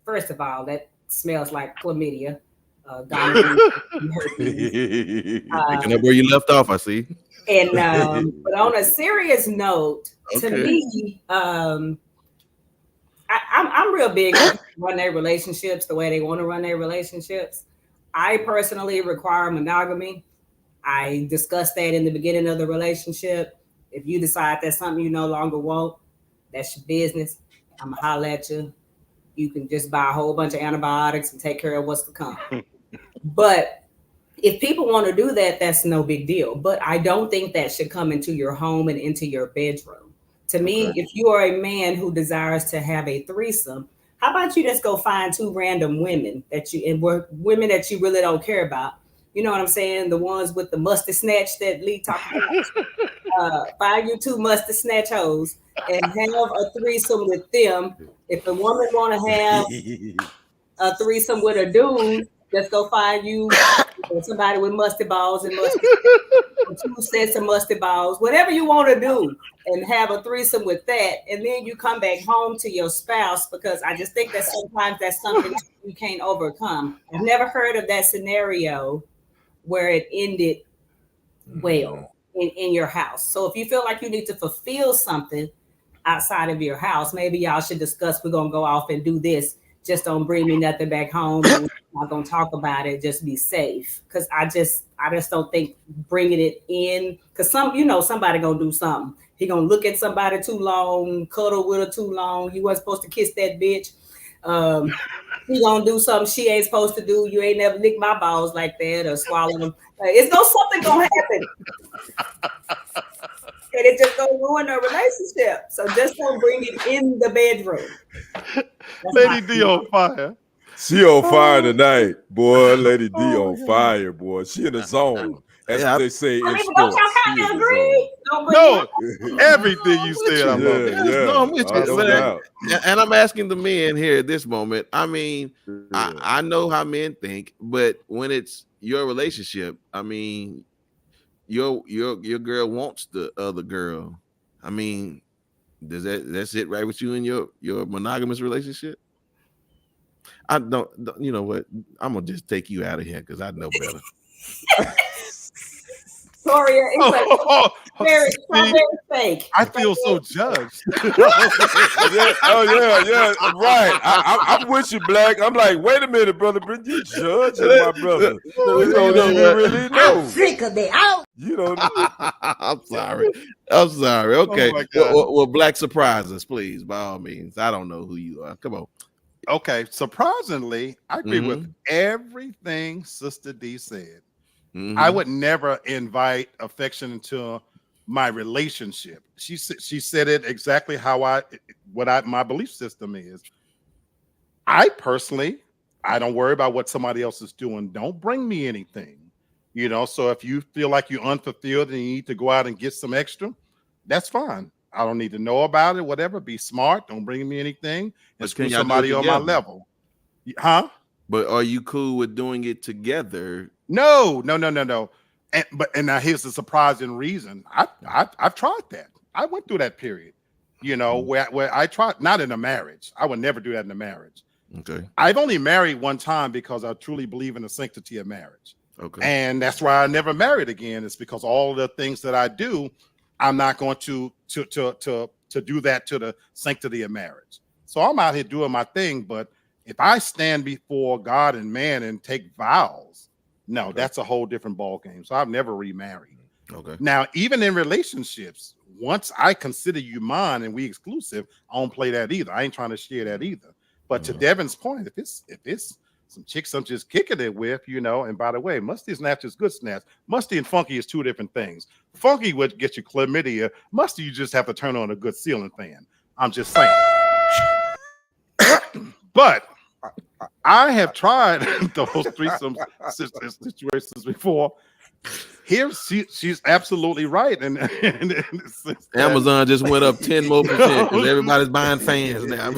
[SPEAKER 2] First of all, that smells like chlamydia.
[SPEAKER 1] Picking up where you left off, I see.
[SPEAKER 2] And but on a serious note, to me, I'm real big on run their relationships the way they want to run their relationships. I personally require monogamy. I discussed that in the beginning of the relationship. If you decide that's something you no longer want, that's your business. I'm gonna holler at you. You can just buy a whole bunch of antibiotics and take care of what's to come. But if people want to do that, that's no big deal. But I don't think that should come into your home and into your bedroom. To me, if you are a man who desires to have a threesome, how about you just go find 2 random women women that you really don't care about? You know what I'm saying? The ones with the musty snatch that Lee talked about. Find you 2 musty snatch hoes and have a threesome with them. If a woman want to have a threesome with a dude, just go find you somebody with musty balls and 2 sets of musty balls, whatever you want to do, and have a threesome with that. And then you come back home to your spouse, because I just think that sometimes that's something you can't overcome. I've never heard of that scenario where it ended well in your house. So if you feel like you need to fulfill something outside of your house, maybe y'all should discuss, we're going to go off and do this. Just don't bring me nothing back home. We're not going to talk about it. Just be safe. Because I just don't think bringing it in, because somebody going to do something. He going to look at somebody too long, cuddle with her too long. You wasn't supposed to kiss that bitch. He going to do something she ain't supposed to do. You ain't never licked my balls like that or swallow them. Something going to happen. And it just gonna ruin our relationship. So just don't bring it in the bedroom.
[SPEAKER 4] Lady D on fire.
[SPEAKER 3] She on fire tonight, boy. Lady D on fire, boy. She in the zone, as they say in sports.
[SPEAKER 2] Don't y'all kind of agree?
[SPEAKER 4] No, everything you said, I love it.
[SPEAKER 1] No, I'm with you. And I'm asking the men here at this moment. I mean, I know how men think, but when it's your relationship, I mean, your girl wants the other girl. I mean, does that sit right with you in your monogamous relationship? I don't. You know what? I'm gonna just take you out of here because I know better.
[SPEAKER 2] Victoria, it's very fake.
[SPEAKER 4] I feel so judged.
[SPEAKER 3] Yeah, right. I'm with you, Black. I'm like, wait a minute, brother. You judging my brother. You don't even really know.
[SPEAKER 7] I'm sick of it.
[SPEAKER 3] You don't.
[SPEAKER 1] I'm sorry. Okay. Well, Black, surprise us, please, by all means. I don't know who you are. Come on.
[SPEAKER 4] Okay. Surprisingly, I agree with everything Sister D said. I would never invite affection into my relationship. She said it exactly how my belief system is. I personally, I don't worry about what somebody else is doing. Don't bring me anything, So if you feel like you're unfulfilled and you need to go out and get some extra, that's fine. I don't need to know about it. Whatever. Be smart. Don't bring me anything. And screw somebody on my level, huh?
[SPEAKER 1] But are you cool with doing it together?
[SPEAKER 4] No. And now here's the surprising reason. I've tried that. I went through that period, where I tried, not in a marriage. I would never do that in a marriage.
[SPEAKER 1] Okay.
[SPEAKER 4] I've only married one time because I truly believe in the sanctity of marriage.
[SPEAKER 1] Okay.
[SPEAKER 4] And that's why I never married again. It's because all the things that I do, I'm not going to do that to the sanctity of marriage. So I'm out here doing my thing, but if I stand before God and man and take vows, no, that's a whole different ball game. So I've never remarried.
[SPEAKER 1] Okay.
[SPEAKER 4] Now, even in relationships, once I consider you mine and we exclusive, I don't play that either. I ain't trying to share that either. But to Devin's point, if it's some chicks I'm just kicking it with, and by the way, musty snatch is good snatch. Musty and funky is 2 different things. Funky would get you chlamydia. Musty, you just have to turn on a good ceiling fan. I'm just saying. But I have tried those threesome situations before. Here, she's absolutely right, and
[SPEAKER 1] Amazon just went up 10 more percent because everybody's buying fans now.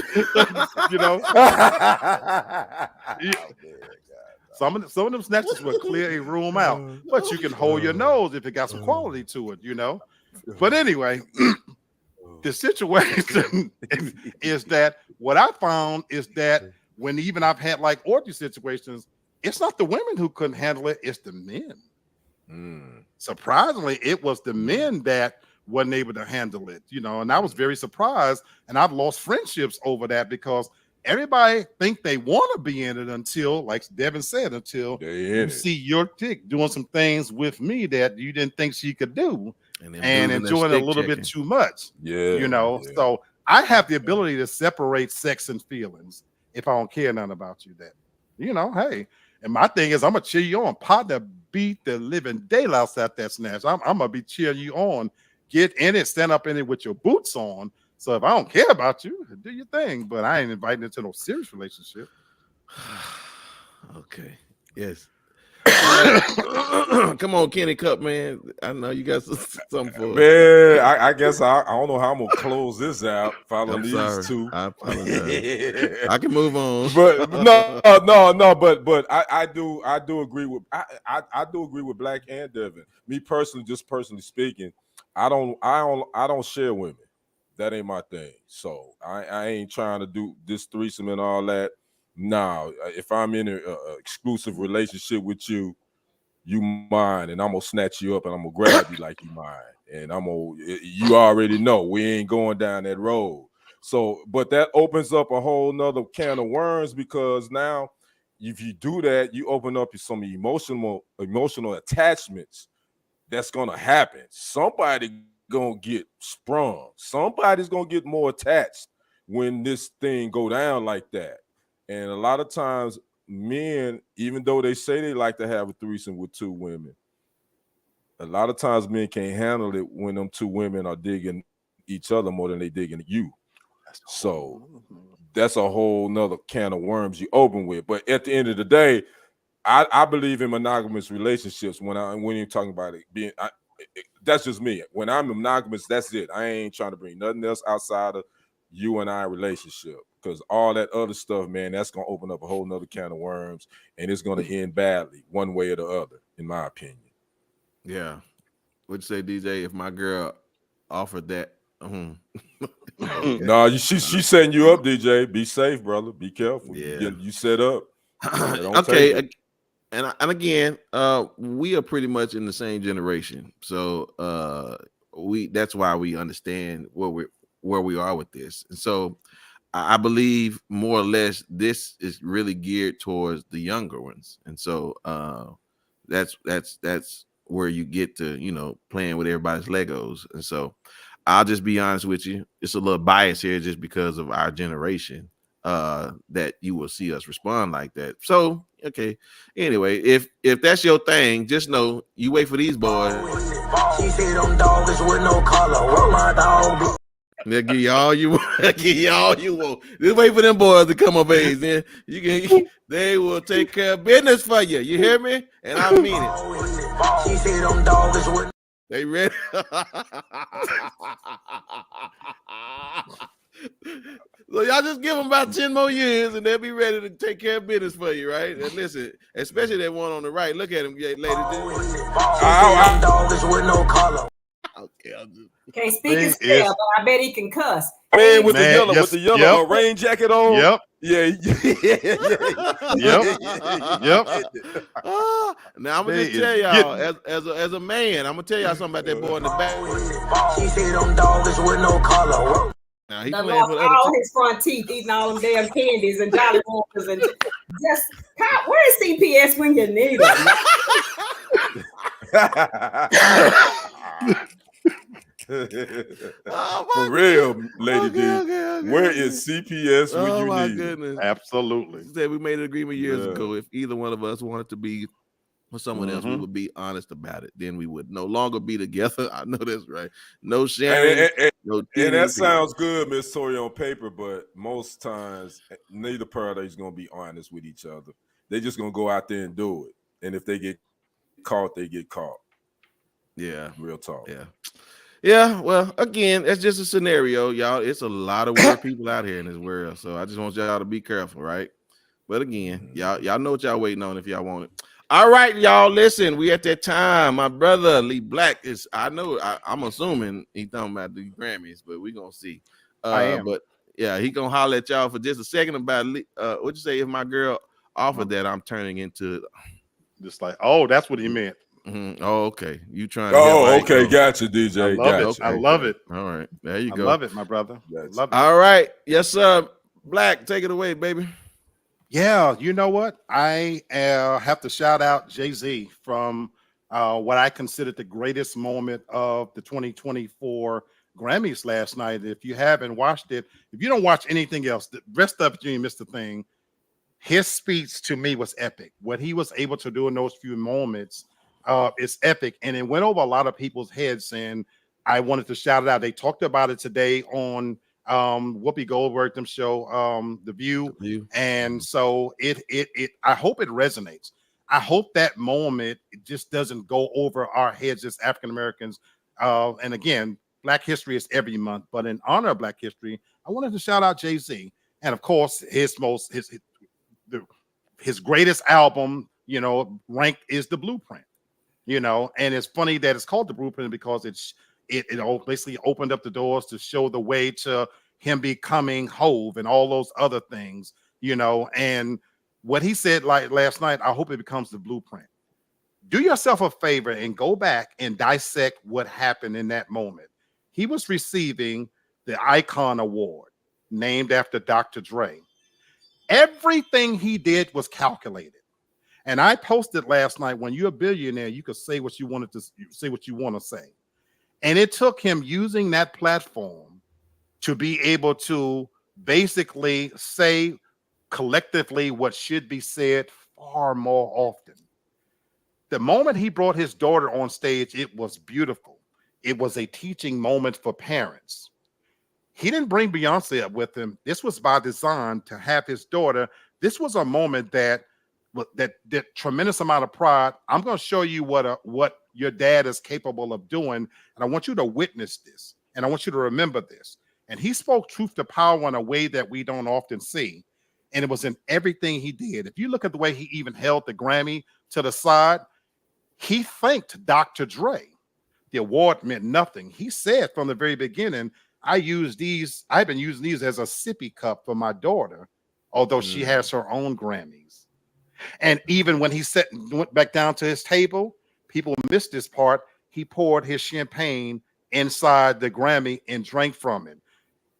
[SPEAKER 4] Some of them snatches will clear a room out, but you can hold your nose if it got some quality to it, But anyway, the situation is that what I found is that when even I've had like orgy situations, it's not the women who couldn't handle it, it's the men. Surprisingly, it was the men that wasn't able to handle it, and I was very surprised, and I've lost friendships over that because everybody think they want to be in it until, like Devin said, until you see your chick doing some things with me that you didn't think she could do and enjoying it a little bit too much. So I have the ability to separate sex and feelings if I don't care nothing about you. Hey, and my thing is I'm gonna cheer you on, partner. Beat the living daylights out that snatch. I'm gonna be cheering you on. get in it, stand up in it with your boots on. So if I don't care about you, do your thing. But I ain't inviting into no serious relationship.
[SPEAKER 1] Okay. Yes. Come on, Kenny Cup, man. I know you got something for us.
[SPEAKER 3] Man, I guess I don't know how I'm gonna close this out. Follow
[SPEAKER 1] I'm
[SPEAKER 3] these
[SPEAKER 1] sorry.
[SPEAKER 3] two.
[SPEAKER 1] I apologize. I can move on.
[SPEAKER 3] But no. But I do agree with I do agree with Black and Devin. Me personally, just personally speaking, I don't share women. That ain't my thing. So I ain't trying to do this threesome and all that. Now, if I'm in an exclusive relationship with you, you mine, and I'm gonna snatch you up and I'm gonna grab you like you mine, and you already know we ain't going down that road. So, but that opens up a whole nother can of worms, because now if you do that, you open up some emotional attachments that's gonna happen. Somebody gonna get sprung. Somebody's gonna get more attached when this thing go down like that. And a lot of times men, even though they say they like to have a threesome with two women, a lot of times men can't handle it when them two women are digging each other more than they digging you. So that's a whole nother can of worms you open with. But at the end of the day, I believe in monogamous relationships. When you're talking about it being, that's just me. When I'm monogamous, that's it. I ain't trying to bring nothing else outside of you and I relationship, because all that other stuff, man, that's gonna open up a whole nother can of worms, and it's gonna end badly one way or the other, in my opinion.
[SPEAKER 1] Yeah. What'd you say, DJ? If my girl offered that, okay.
[SPEAKER 3] No, she's setting you up, DJ. Be safe, brother. Be careful.
[SPEAKER 1] Yeah.
[SPEAKER 3] You set up.
[SPEAKER 1] Okay. And again, we are pretty much in the same generation, so that's why we understand where we are with this. And so I believe more or less this is really geared towards the younger ones. And so that's where you get to, playing with everybody's Legos. And so I'll just be honest with you. It's a little bias here just because of our generation that you will see us respond like that. So, okay. Anyway, if that's your thing, just know you wait for these boys.
[SPEAKER 8] She said them dogs with no collar. What my dog?
[SPEAKER 1] They'll give you all you want. Give you all you want. Just wait for them boys to come of age. Then they will take care of business for you. You hear me? And I mean it.
[SPEAKER 8] She said them dogs with.
[SPEAKER 1] They ready? So y'all just give them about 10 more years and they'll be ready to take care of business for you, right? And listen, especially that one on the right. Look at him, ladies.
[SPEAKER 8] Dogs with no collar.
[SPEAKER 1] Okay, I'm just...
[SPEAKER 2] Can't speak his spell, but I bet he can cuss.
[SPEAKER 3] Man, with the yellow rain jacket on.
[SPEAKER 4] Yep.
[SPEAKER 3] Yeah.
[SPEAKER 4] Yep.
[SPEAKER 1] Now I'm gonna just tell y'all, as a man, I'm gonna tell y'all something about that boy in the back.
[SPEAKER 8] She said them dogs with no collar.
[SPEAKER 1] Now he
[SPEAKER 2] Done
[SPEAKER 1] playing
[SPEAKER 2] lost
[SPEAKER 1] for
[SPEAKER 2] all his front teeth, eating all them damn candies and Jolly Walkers, and just where is CPS when you need them?
[SPEAKER 3] For real, Lady D. Okay. Where is CPS when you need
[SPEAKER 1] goodness.
[SPEAKER 4] Absolutely.
[SPEAKER 1] Said we made an agreement years ago. If either one of us wanted to be with someone else, we would be honest about it. Then we would no longer be together. I know that's right. No sharing.
[SPEAKER 3] And that sounds good, Miss Tori, on paper, but most times neither party is going to be honest with each other. They're just going to go out there and do it. And if they get caught, they get caught.
[SPEAKER 1] Yeah.
[SPEAKER 3] Real talk.
[SPEAKER 1] Yeah. Yeah, well, again, that's just a scenario, y'all. It's a lot of weird people out here in this world, so I just want y'all to be careful, right? But again, y'all know what y'all waiting on if y'all want it. All right, y'all, listen, we at that time. My brother Lee Black is, I'm assuming he's talking about the Grammys, but we gonna see.
[SPEAKER 4] I am.
[SPEAKER 1] But yeah, he gonna holler at y'all for just a second about what'd you say? If my girl offered that, I'm turning into
[SPEAKER 4] just like, oh, that's what he meant.
[SPEAKER 1] Mm-hmm. Oh, okay. You trying
[SPEAKER 3] to okay, gotcha, DJ.
[SPEAKER 4] I love it.
[SPEAKER 1] All right, there you go.
[SPEAKER 4] I love it, my brother. Love it.
[SPEAKER 1] All right, yes, sir. Black, take it away, baby.
[SPEAKER 4] Yeah, you know what? I have to shout out Jay-Z from what I considered the greatest moment of the 2024 Grammys last night. If you haven't watched it, if you don't watch anything else, the rest of it, you missed the thing. His speech to me was epic. What he was able to do in those few moments is epic, and it went over a lot of people's heads. And I wanted to shout it out. They talked about it today on Whoopi Goldberg them show, The View. And so it I hope it resonates. I hope that moment it just doesn't go over our heads as African Americans. And again, Black History is every month, but in honor of Black History, I wanted to shout out Jay-Z. And of course, his greatest album, you know, ranked is The Blueprint. You know, and it's funny that it's called The Blueprint because it basically opened up the doors to show the way to him becoming Hove and all those other things, you know. And what he said like last night, I hope it becomes the blueprint. Do yourself a favor and go back and dissect what happened in that moment. He was receiving the Icon Award named after Dr. Dre. Everything he did was calculated. And I posted last night, when you're a billionaire, you could say what you wanted to say, what you want to say. And it took him using that platform to be able to basically say collectively what should be said far more often. The moment he brought his daughter on stage, it was beautiful. It was a teaching moment for parents. He didn't bring Beyonce up with him. This was by design to have his daughter. This was a moment that tremendous amount of pride. I'm going to show you what your dad is capable of doing, and I want you to witness this, and I want you to remember this. And he spoke truth to power in a way that we don't often see, and it was in everything he did. If you look at the way he even held the Grammy to the side, he thanked Dr. Dre. The award meant nothing. He said from the very beginning, I've been using these as a sippy cup for my daughter, although she has her own Grammys. And even when he went back down to his table, people missed this part. He poured his champagne inside the Grammy and drank from it.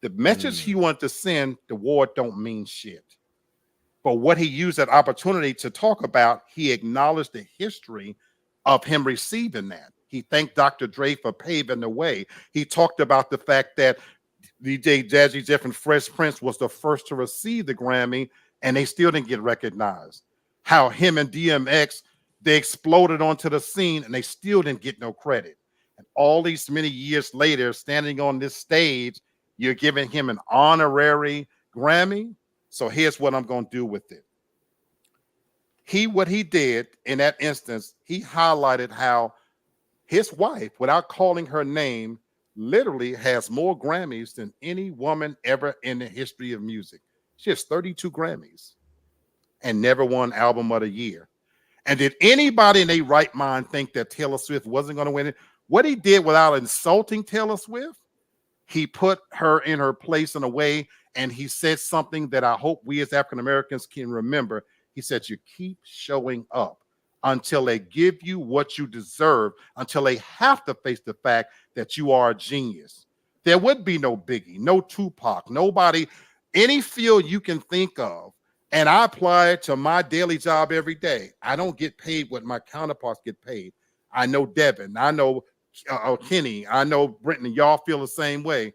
[SPEAKER 4] The message he wanted to send, the award don't mean shit. But what he used that opportunity to talk about, he acknowledged the history of him receiving that. He thanked Dr. Dre for paving the way. He talked about the fact that DJ Jazzy Jeff and Fresh Prince was the first to receive the Grammy, and they still didn't get recognized. How him and DMX, they exploded onto the scene and they still didn't get no credit. And all these many years later, standing on this stage, you're giving him an honorary Grammy. So here's what I'm going to do with it. What he did in that instance, he highlighted how his wife, without calling her name, literally has more Grammys than any woman ever in the history of music. She has 32 Grammys. And never won Album of the Year. And did anybody in their right mind think that Taylor Swift wasn't going to win it? What he did without insulting Taylor Swift, he put her in her place in a way, and he said something that I hope we as African Americans can remember. He said, you keep showing up until they give you what you deserve, until they have to face the fact that you are a genius. There would be no Biggie, no Tupac, nobody, any field you can think of. And I apply it to my daily job every day. I don't get paid what my counterparts get paid. I know Devin, I know Kenny, I know Brenton, y'all feel the same way.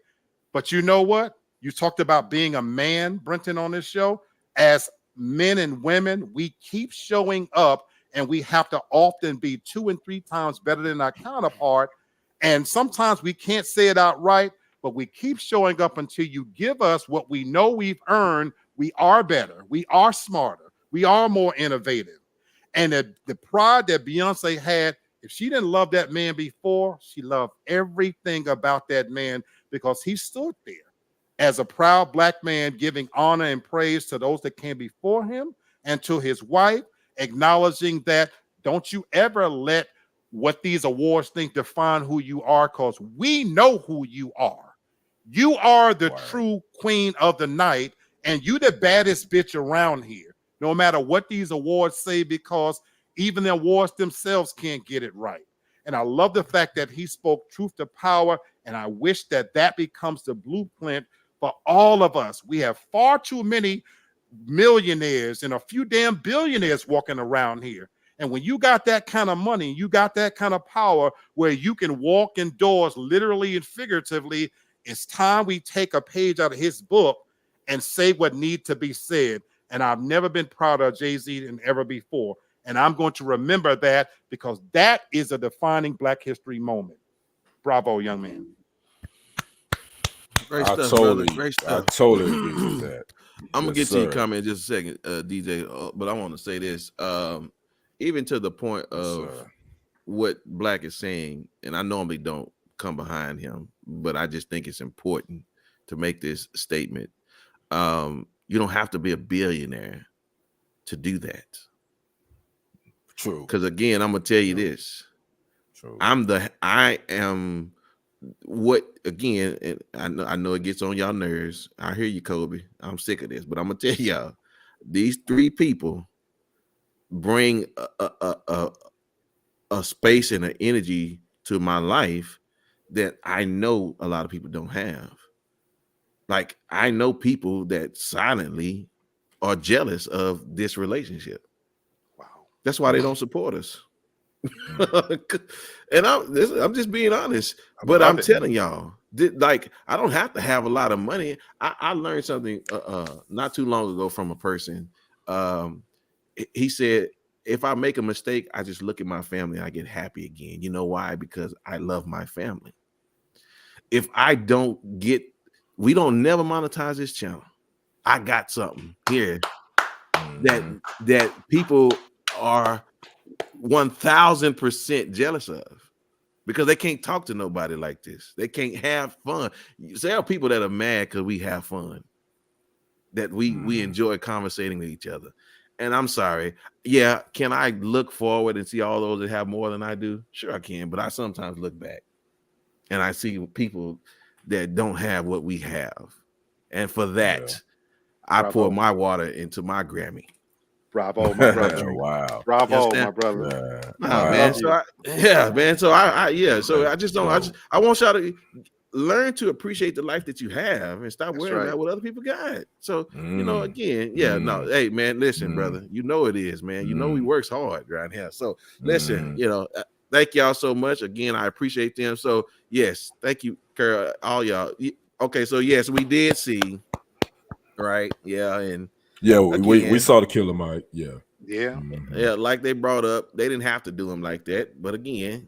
[SPEAKER 4] But you know what? You talked about being a man, Brenton, on this show. As men and women, we keep showing up, and we have to often be 2 and 3 times better than our counterpart. And sometimes we can't say it outright, but we keep showing up until you give us what we know we've earned. We are better. We are smarter. We are more innovative. And the pride that Beyonce had, if she didn't love that man before, she loved everything about that man because he stood there as a proud Black man, giving honor and praise to those that came before him and to his wife, acknowledging that don't you ever let what these awards think define who you are, because we know who you are. You are the true queen of the night. And you the baddest bitch around here, no matter what these awards say, because even the awards themselves can't get it right. And I love the fact that he spoke truth to power, and I wish that becomes the blueprint for all of us. We have far too many millionaires and a few damn billionaires walking around here. And when you got that kind of money, you got that kind of power where you can walk indoors literally and figuratively, it's time we take a page out of his book and say what needs to be said. And I've never been prouder of Jay-Z than ever before. And I'm going to remember that because that is a defining Black history moment. Bravo, young man.
[SPEAKER 1] Great
[SPEAKER 3] I
[SPEAKER 1] stuff,
[SPEAKER 3] totally,
[SPEAKER 1] brother. Great
[SPEAKER 3] I
[SPEAKER 1] stuff.
[SPEAKER 3] totally agree with that.
[SPEAKER 1] I'm gonna
[SPEAKER 3] Yes,
[SPEAKER 1] get to your
[SPEAKER 3] sir.
[SPEAKER 1] comment in just a second, DJ. But I want to say this. Even to the point
[SPEAKER 3] Yes,
[SPEAKER 1] of
[SPEAKER 3] sir.
[SPEAKER 1] what Black is saying, and I normally don't come behind him, but I just think it's important to make this statement. You don't have to be a billionaire to do that.
[SPEAKER 3] True.
[SPEAKER 1] Because again, I'm gonna tell you this.
[SPEAKER 3] True.
[SPEAKER 1] I am what again, and I know it gets on y'all nerves. I hear you, Kobe. I'm sick of this, but I'm gonna tell y'all, these three people bring a space and an energy to my life that I know a lot of people don't have. Like I know people that silently are jealous of this relationship.
[SPEAKER 4] Wow.
[SPEAKER 1] That's why they don't support us. And I'm just being honest, but I'm telling y'all, like I don't have to have a lot of money. I learned something not too long ago from a person. He said, if I make a mistake, I just look at my family and I get happy again. You know why? Because I love my family. If I don't get, we don't never monetize this channel. I got something here that people are 1000% jealous of because they can't talk to nobody like this. They can't have fun. There are people that are mad because we have fun, that we enjoy conversating with each other. And I'm sorry. Yeah, can I look forward and see all those that have more than I do? Sure I can, but I sometimes look back and I see people that don't have what we have. And for that, I pour my water into my Grammy.
[SPEAKER 4] Bravo, my brother.
[SPEAKER 3] Wow.
[SPEAKER 4] Bravo, my brother.
[SPEAKER 1] Man. So man. So So I just don't. I want y'all to learn to appreciate the life that you have and stop worrying about what other people got. So you know, again, hey, man, listen, brother. You know it is, man. You know we works hard right here. So listen, you know, thank y'all so much. Again, I appreciate them. So yes, thank you, Carl, all y'all. Okay, so yes, we did see, right? Yeah, and.
[SPEAKER 3] Yeah, we saw the Killer Mike. Yeah.
[SPEAKER 1] Yeah, like they brought up, they didn't have to do him like that. But again,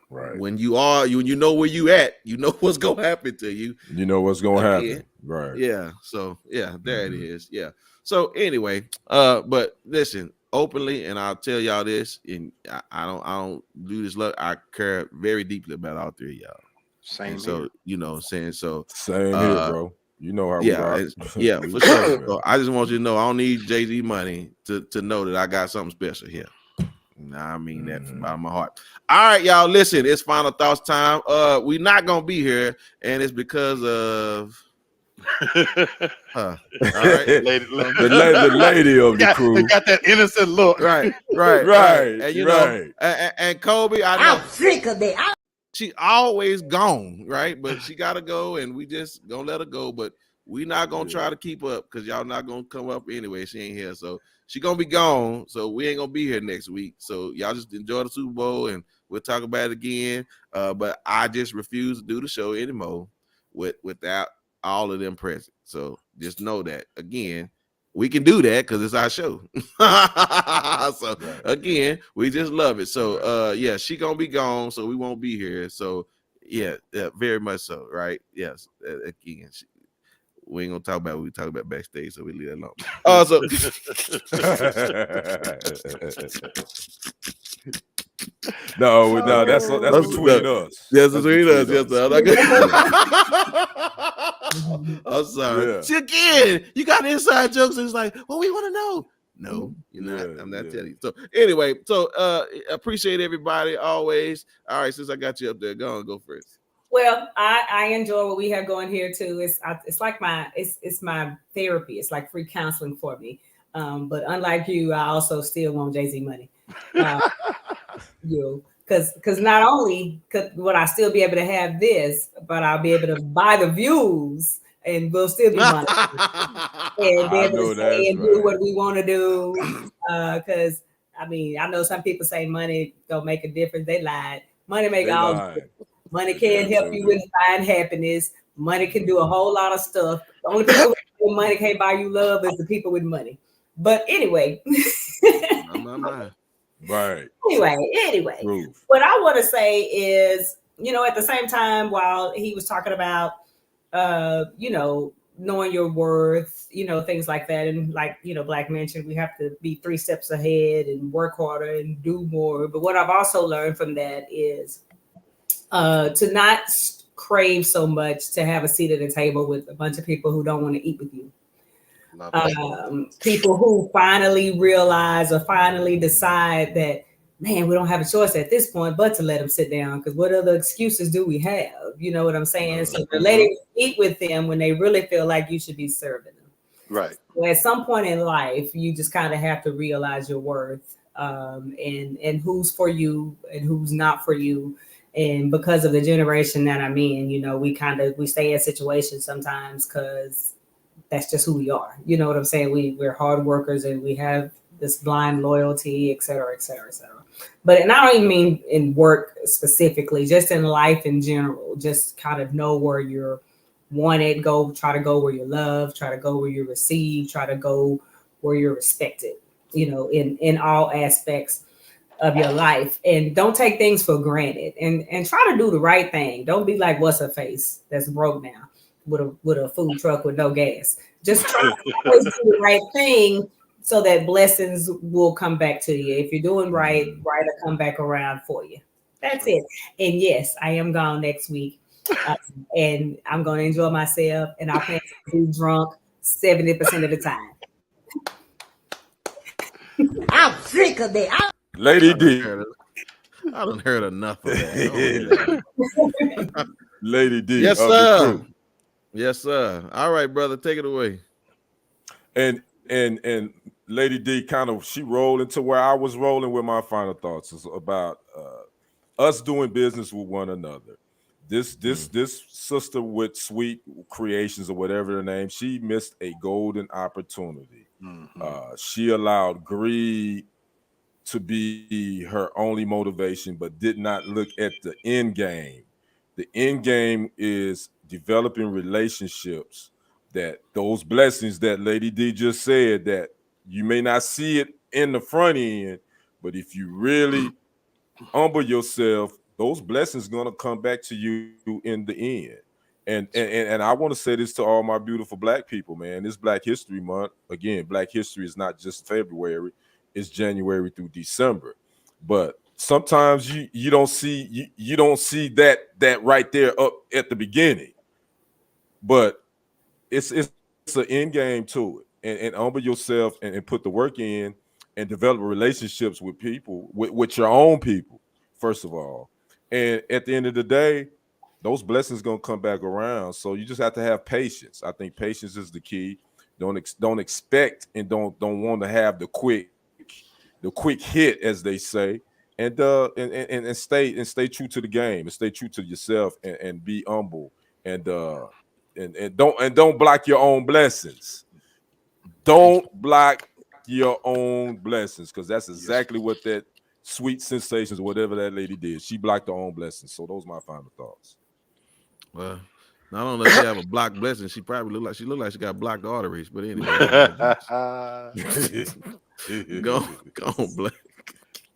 [SPEAKER 1] when you know where you at, you know what's gonna happen to you.
[SPEAKER 3] You know what's gonna happen. Right.
[SPEAKER 1] Yeah. So there it is. Yeah. So anyway, but listen, openly, and I'll tell y'all this, and I don't do this. Look, I care very deeply about all three of y'all.
[SPEAKER 4] Same.
[SPEAKER 1] So you know what I'm saying? So
[SPEAKER 3] same here, bro. You know how we are.
[SPEAKER 1] Yeah, for sure. So I just want you to know I don't need Jay-Z money to know that I got something special here. Nah, I mean that from out of my heart. All right, y'all. Listen, it's final thoughts time. We're not gonna be here, and it's because of all right,
[SPEAKER 3] the lady of the crew.
[SPEAKER 4] They got that innocent look.
[SPEAKER 1] Right. And you know, and Kobe, I know
[SPEAKER 7] I'm sick of that.
[SPEAKER 1] She always gone, right? But she gotta go, and we just gonna let her go. But we not gonna try to keep up because y'all not gonna come up anyway. She ain't here, so she gonna be gone. So we ain't gonna be here next week. So y'all just enjoy the Super Bowl, and we'll talk about it again. But I just refuse to do the show anymore without all of them present. So just know that again. We can do that because it's our show. So again, we just love it. So she gonna be gone, so we won't be here. So yeah, very much so, right? Yes. Again, we ain't gonna talk about what we talk about backstage, so we leave that alone. Also,
[SPEAKER 3] no, that's between us.
[SPEAKER 1] That's between us. I'm sorry.
[SPEAKER 3] Yeah.
[SPEAKER 1] See, again, you got inside jokes, and it's like, well, we want to know. No, you're not. I'm not telling you. So anyway, appreciate everybody always. All right, since I got you up there, go first.
[SPEAKER 2] Well, I enjoy what we have going here too. It's like it's my therapy. It's like free counseling for me. But unlike you, I also still want Jay-Z money. Because not only would I still be able to have this, but I'll be able to buy the views, and we'll still be money and be able to say and do what we want to do. Because I mean, I know some people say money don't make a difference. They lied. Money make all the difference. Money can't help you with find happiness. Money can do a whole lot of stuff. The only people with money can't buy you love is the people with money. But anyway.
[SPEAKER 3] Right.
[SPEAKER 2] Anyway, what I want to say is at the same time, while he was talking about, knowing your worth, things like that. And like, Black mentioned, we have to be 3 steps ahead and work harder and do more. But what I've also learned from that is to not crave so much to have a seat at the table with a bunch of people who don't want to eat with you. People who finally realize or finally decide that, man, we don't have a choice at this point but to let them sit down, because what other excuses do we have? You know what I'm saying? So they're letting you eat with them when they really feel like you should be serving them.
[SPEAKER 4] Right.
[SPEAKER 2] So at some point in life, you just kind of have to realize your worth, and who's for you and who's not for you. And because of the generation that I'm in, we stay in situations sometimes because that's just who we are. You know what I'm saying? We're hard workers and we have this blind loyalty, et cetera, et cetera, et cetera. And I don't even mean in work specifically, just in life in general. Just kind of know where you're wanted, try to go where you're loved, try to go where you're received, try to go where you're respected, in all aspects of your life. And don't take things for granted, and try to do the right thing. Don't be like what's her face that's broke now with a food truck with no gas. Just try to always do the right thing so that blessings will come back to you. If you're doing right will come back around for you. That's it. And yes, I am gone next week. And I'm going to enjoy myself, and I plan to be drunk 70% of the time.
[SPEAKER 7] I'm sick of that.
[SPEAKER 3] Lady D.
[SPEAKER 1] I done heard enough of that.
[SPEAKER 3] Lady D.
[SPEAKER 1] Yes, sir. Yes, sir. All right, brother, take it away.
[SPEAKER 3] And Lady D she rolled into where I was rolling with my final thoughts is about us doing business with one another. This sister with Sweet Creations or whatever her name, she missed a golden opportunity. She allowed greed to be her only motivation, but did not look at the end game. The end game is developing relationships, that those blessings that Lady D just said, that you may not see it in the front end, but if you really humble yourself, those blessings going to come back to you in the end. And I want to say this to all my beautiful Black people, man. This Black History Month, again, Black History is not just February, it's January through December. But sometimes you don't see that right there up at the beginning. But it's an end game to it. And humble yourself and put the work in and develop relationships with people, with your own people, first of all. And at the end of the day, those blessings gonna come back around. So you just have to have patience. I think patience is the key. Don't expect and don't want to have the quick hit, as they say. And stay true to the game and stay true to yourself and be humble and don't block your own blessings. Don't block your own blessings, because that's exactly what that Sweet Sensations, whatever that lady did. She blocked her own blessings. So those are my final thoughts.
[SPEAKER 1] Well, I don't know if she have a blocked blessing. She probably look like she got blocked arteries. But anyway, go on, Blake.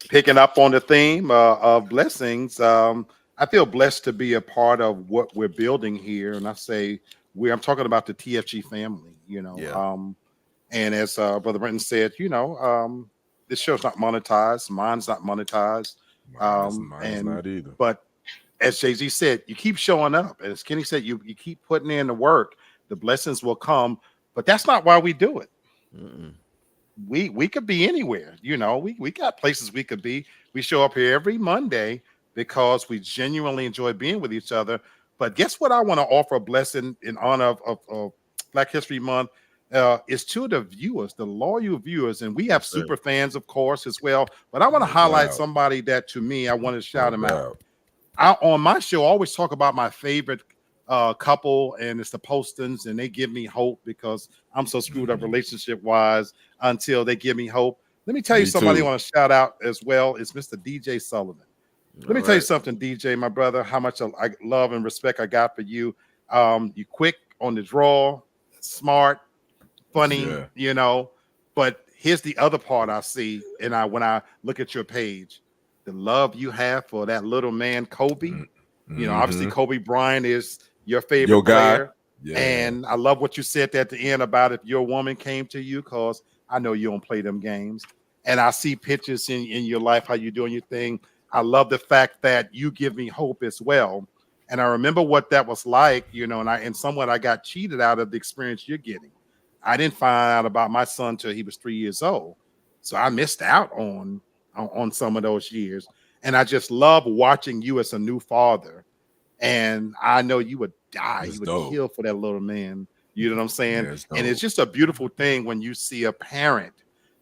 [SPEAKER 4] Picking up on the theme of blessings, I feel blessed to be a part of what we're building here. And I say I'm talking about the TFG family,
[SPEAKER 1] Yeah.
[SPEAKER 4] And as Brother Brenton said, this show's not monetized. Mine's not monetized.
[SPEAKER 3] Mine's not either.
[SPEAKER 4] But as Jay-Z said, you keep showing up. And as Kenny said, you keep putting in the work. The blessings will come. But that's not why we do it.
[SPEAKER 1] Mm-mm.
[SPEAKER 4] We could be anywhere. We got places we could be. We show up here every Monday because we genuinely enjoy being with each other. But guess what? I want to offer a blessing in honor of Black History Month. Is to the viewers, the loyal viewers, and we have super fans, of course, as well. But I want to highlight somebody that, to me, I want to shout him out. On my show, I always talk about my favorite couple, and it's the Postons, and they give me hope because I'm so screwed up relationship-wise until they give me hope. Let me tell you somebody I want to shout out as well. It's Mr. DJ Sullivan. Let me tell you something, DJ, my brother, how much I love and respect I got for you. You quick on the draw, smart, funny, but here's the other part I see. And when I look at your page, the love you have for that little man, Kobe, You know, obviously
[SPEAKER 3] Mhm.
[SPEAKER 4] Kobe Bryant is your favorite
[SPEAKER 3] Your guy.
[SPEAKER 4] player.
[SPEAKER 3] Yeah.
[SPEAKER 4] And I love what you said at the end about if your woman came to you, because I know you don't play them games. And I see pictures in your life, how you're doing your thing. I love the fact that you give me hope as well. And I remember what that was like, you know, and somewhat I got cheated out of the experience you're getting. I didn't find out about my son till he was 3 years old. So I missed out on some of those years. And I just love watching you as a new father. And I know you would die,
[SPEAKER 3] It's
[SPEAKER 4] you would
[SPEAKER 3] dope.
[SPEAKER 4] kill for that little man. You know what I'm saying?
[SPEAKER 3] Yeah, it's
[SPEAKER 4] And it's
[SPEAKER 3] dope.
[SPEAKER 4] just a beautiful thing when you see a parent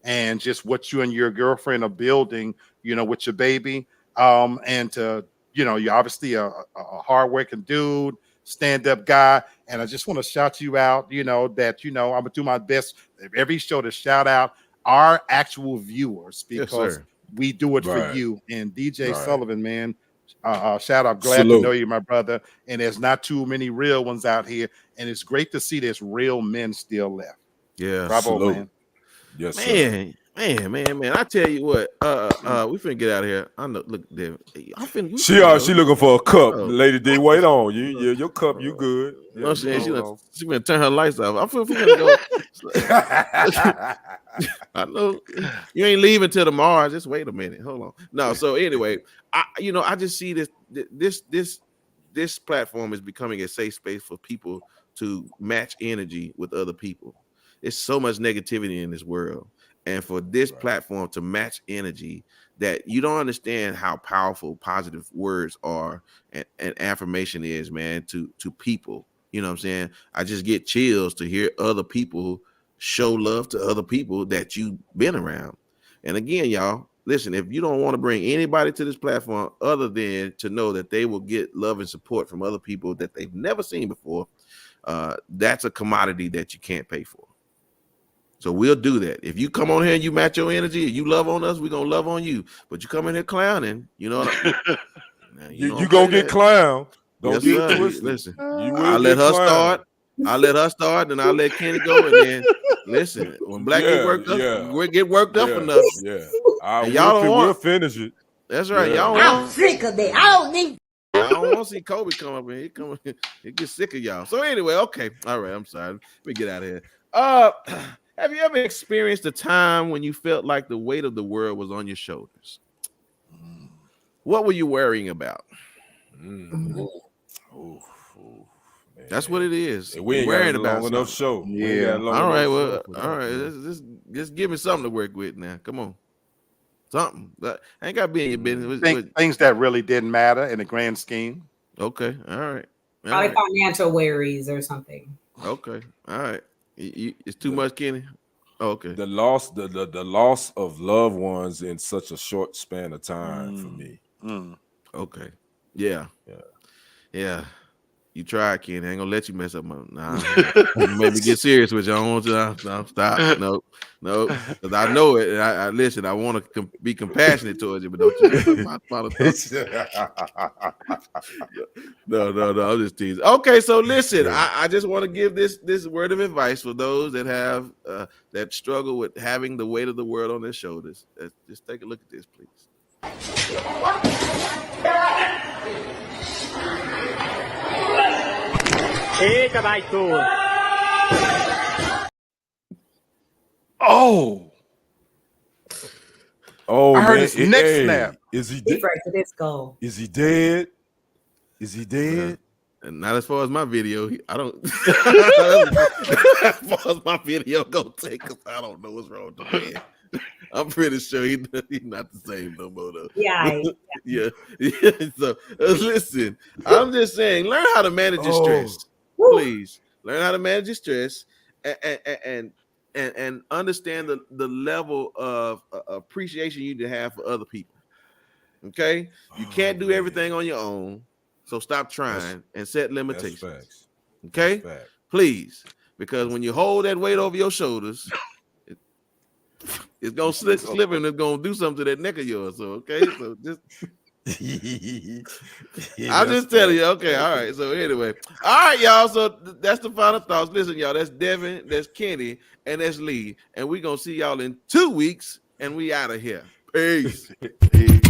[SPEAKER 4] and just what you and your girlfriend are building, you know, with your baby. And to, you know, you're obviously a hardworking dude, stand-up guy. And I just want to shout you out, you know, that, you know, I'm gonna do my best every show to shout out our actual viewers,
[SPEAKER 1] Yes,
[SPEAKER 4] because
[SPEAKER 1] sir.
[SPEAKER 4] we do it
[SPEAKER 3] Right.
[SPEAKER 4] for you. And DJ
[SPEAKER 3] Right.
[SPEAKER 4] Sullivan, man, shout out, glad
[SPEAKER 3] Salute.
[SPEAKER 4] to know you, my brother. And there's not too many real ones out here, and it's great to see there's real men still left.
[SPEAKER 1] Yeah.
[SPEAKER 4] Bravo,
[SPEAKER 3] Salute.
[SPEAKER 4] man.
[SPEAKER 3] Yes, sir.
[SPEAKER 1] Man. I tell you what, we finna get out of here. I know. Look, David,
[SPEAKER 3] She looking for a cup.
[SPEAKER 1] Oh.
[SPEAKER 3] Lady D, wait on. Your cup, you good.
[SPEAKER 1] You know what I'm saying?
[SPEAKER 3] hold on.
[SPEAKER 1] She gonna turn her lights off. I'm finna go. I know you ain't leaving till tomorrow. Just wait a minute. Hold on. No. So anyway, I just see this platform is becoming a safe space for people to match energy with other people. There's so much negativity in this world, and for this platform to match energy, that you don't understand how powerful positive words are and affirmation is, man, to people. You know what I'm saying? I just get chills to hear other people show love to other people that you've been around. And again, y'all, listen, if you don't want to bring anybody to this platform other than to know that they will get love and support from other people that they've never seen before, that's a commodity that you can't pay for. So we'll do that. If you come on here and you match your energy and you love on us, we're going to love on you. But you come in here clowning, you know what
[SPEAKER 3] You gonna get clowned. Don't
[SPEAKER 1] Yes,
[SPEAKER 3] get
[SPEAKER 1] sir.
[SPEAKER 3] twisted.
[SPEAKER 1] Listen,
[SPEAKER 3] You will
[SPEAKER 1] I'll let
[SPEAKER 3] get
[SPEAKER 1] her
[SPEAKER 3] clowned.
[SPEAKER 1] start. I'll let her start, and I'll let Kenny go. And then listen, when Black get worked up, we get worked up enough.
[SPEAKER 3] Yeah.
[SPEAKER 1] And y'all don't
[SPEAKER 3] we'll
[SPEAKER 1] want.
[SPEAKER 3] finish it.
[SPEAKER 1] That's right.
[SPEAKER 3] Yeah.
[SPEAKER 1] Y'all don't
[SPEAKER 7] I'm
[SPEAKER 1] want.
[SPEAKER 7] sick of it. I don't need.
[SPEAKER 1] I don't want to see Kobe come up here. He gets sick of y'all. So anyway, okay. All right. I'm sorry. Let me get out of here. Have you ever experienced a time when you felt like the weight of the world was on your shoulders? What were you worrying about? That's what it is.
[SPEAKER 3] We ain't
[SPEAKER 1] worrying
[SPEAKER 3] got a
[SPEAKER 1] about
[SPEAKER 3] long enough
[SPEAKER 1] something.
[SPEAKER 3] show. We ain't got a long
[SPEAKER 1] All right.
[SPEAKER 3] enough
[SPEAKER 1] Well,
[SPEAKER 3] show.
[SPEAKER 1] all right. Just give me something to work with now. Come on. Something. That ain't got to be in your business.
[SPEAKER 4] Things that really didn't matter in the grand scheme.
[SPEAKER 1] Okay. All right. All
[SPEAKER 2] Probably
[SPEAKER 1] right.
[SPEAKER 2] financial worries or something.
[SPEAKER 1] Okay. All right. It's too much, Kenny. Okay.
[SPEAKER 3] The loss of loved ones in such a short span of time for me.
[SPEAKER 1] Okay. Yeah. Yeah. You try, Kenny. I ain't gonna let you mess up my. Nah. You made me get serious with you. I don't want you. No, stop. No. Because I know it. And I listen. I want to be compassionate towards you, but don't you mess up my politics. No. I'm just teasing. Okay, so listen. I just want to give this word of advice for those that have that struggle with having the weight of the world on their shoulders. Just take a look at this, please.
[SPEAKER 3] Oh,
[SPEAKER 4] I heard
[SPEAKER 3] man.
[SPEAKER 4] his neck snap.
[SPEAKER 3] Is he
[SPEAKER 2] He's
[SPEAKER 3] dead?
[SPEAKER 2] right to this goal.
[SPEAKER 3] Is he dead? Is he dead?
[SPEAKER 1] And not as far as my video. I don't. As far as my video go take, because I don't know what's wrong with the man. I'm pretty sure he's not the same no more though.
[SPEAKER 2] Yeah.
[SPEAKER 1] Yeah. So listen, I'm just saying, learn how to manage your stress. Please learn how to manage your stress and understand the level of appreciation you need to have for other people. Okay, you can't do everything on your own, so stop trying and set limitations.
[SPEAKER 3] That's facts.
[SPEAKER 1] Okay,
[SPEAKER 3] That's facts.
[SPEAKER 1] please, because when you hold that weight over your shoulders, it's gonna slip and it's gonna do something to that neck of yours. So okay, so just. I'll just tell you. Okay, all right. So anyway, all right, y'all. So that's the final thoughts. Listen, y'all. That's Devin, that's Kenny, and that's Lee. And we're gonna see y'all in 2 weeks. And we out of here. Peace.
[SPEAKER 3] Peace.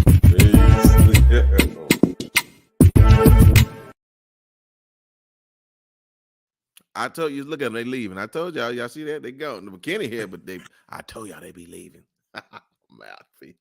[SPEAKER 1] I told you, look at them, they leaving. I told y'all see that? They go. The McKinney here, but I told y'all they be leaving. Mouthpiece.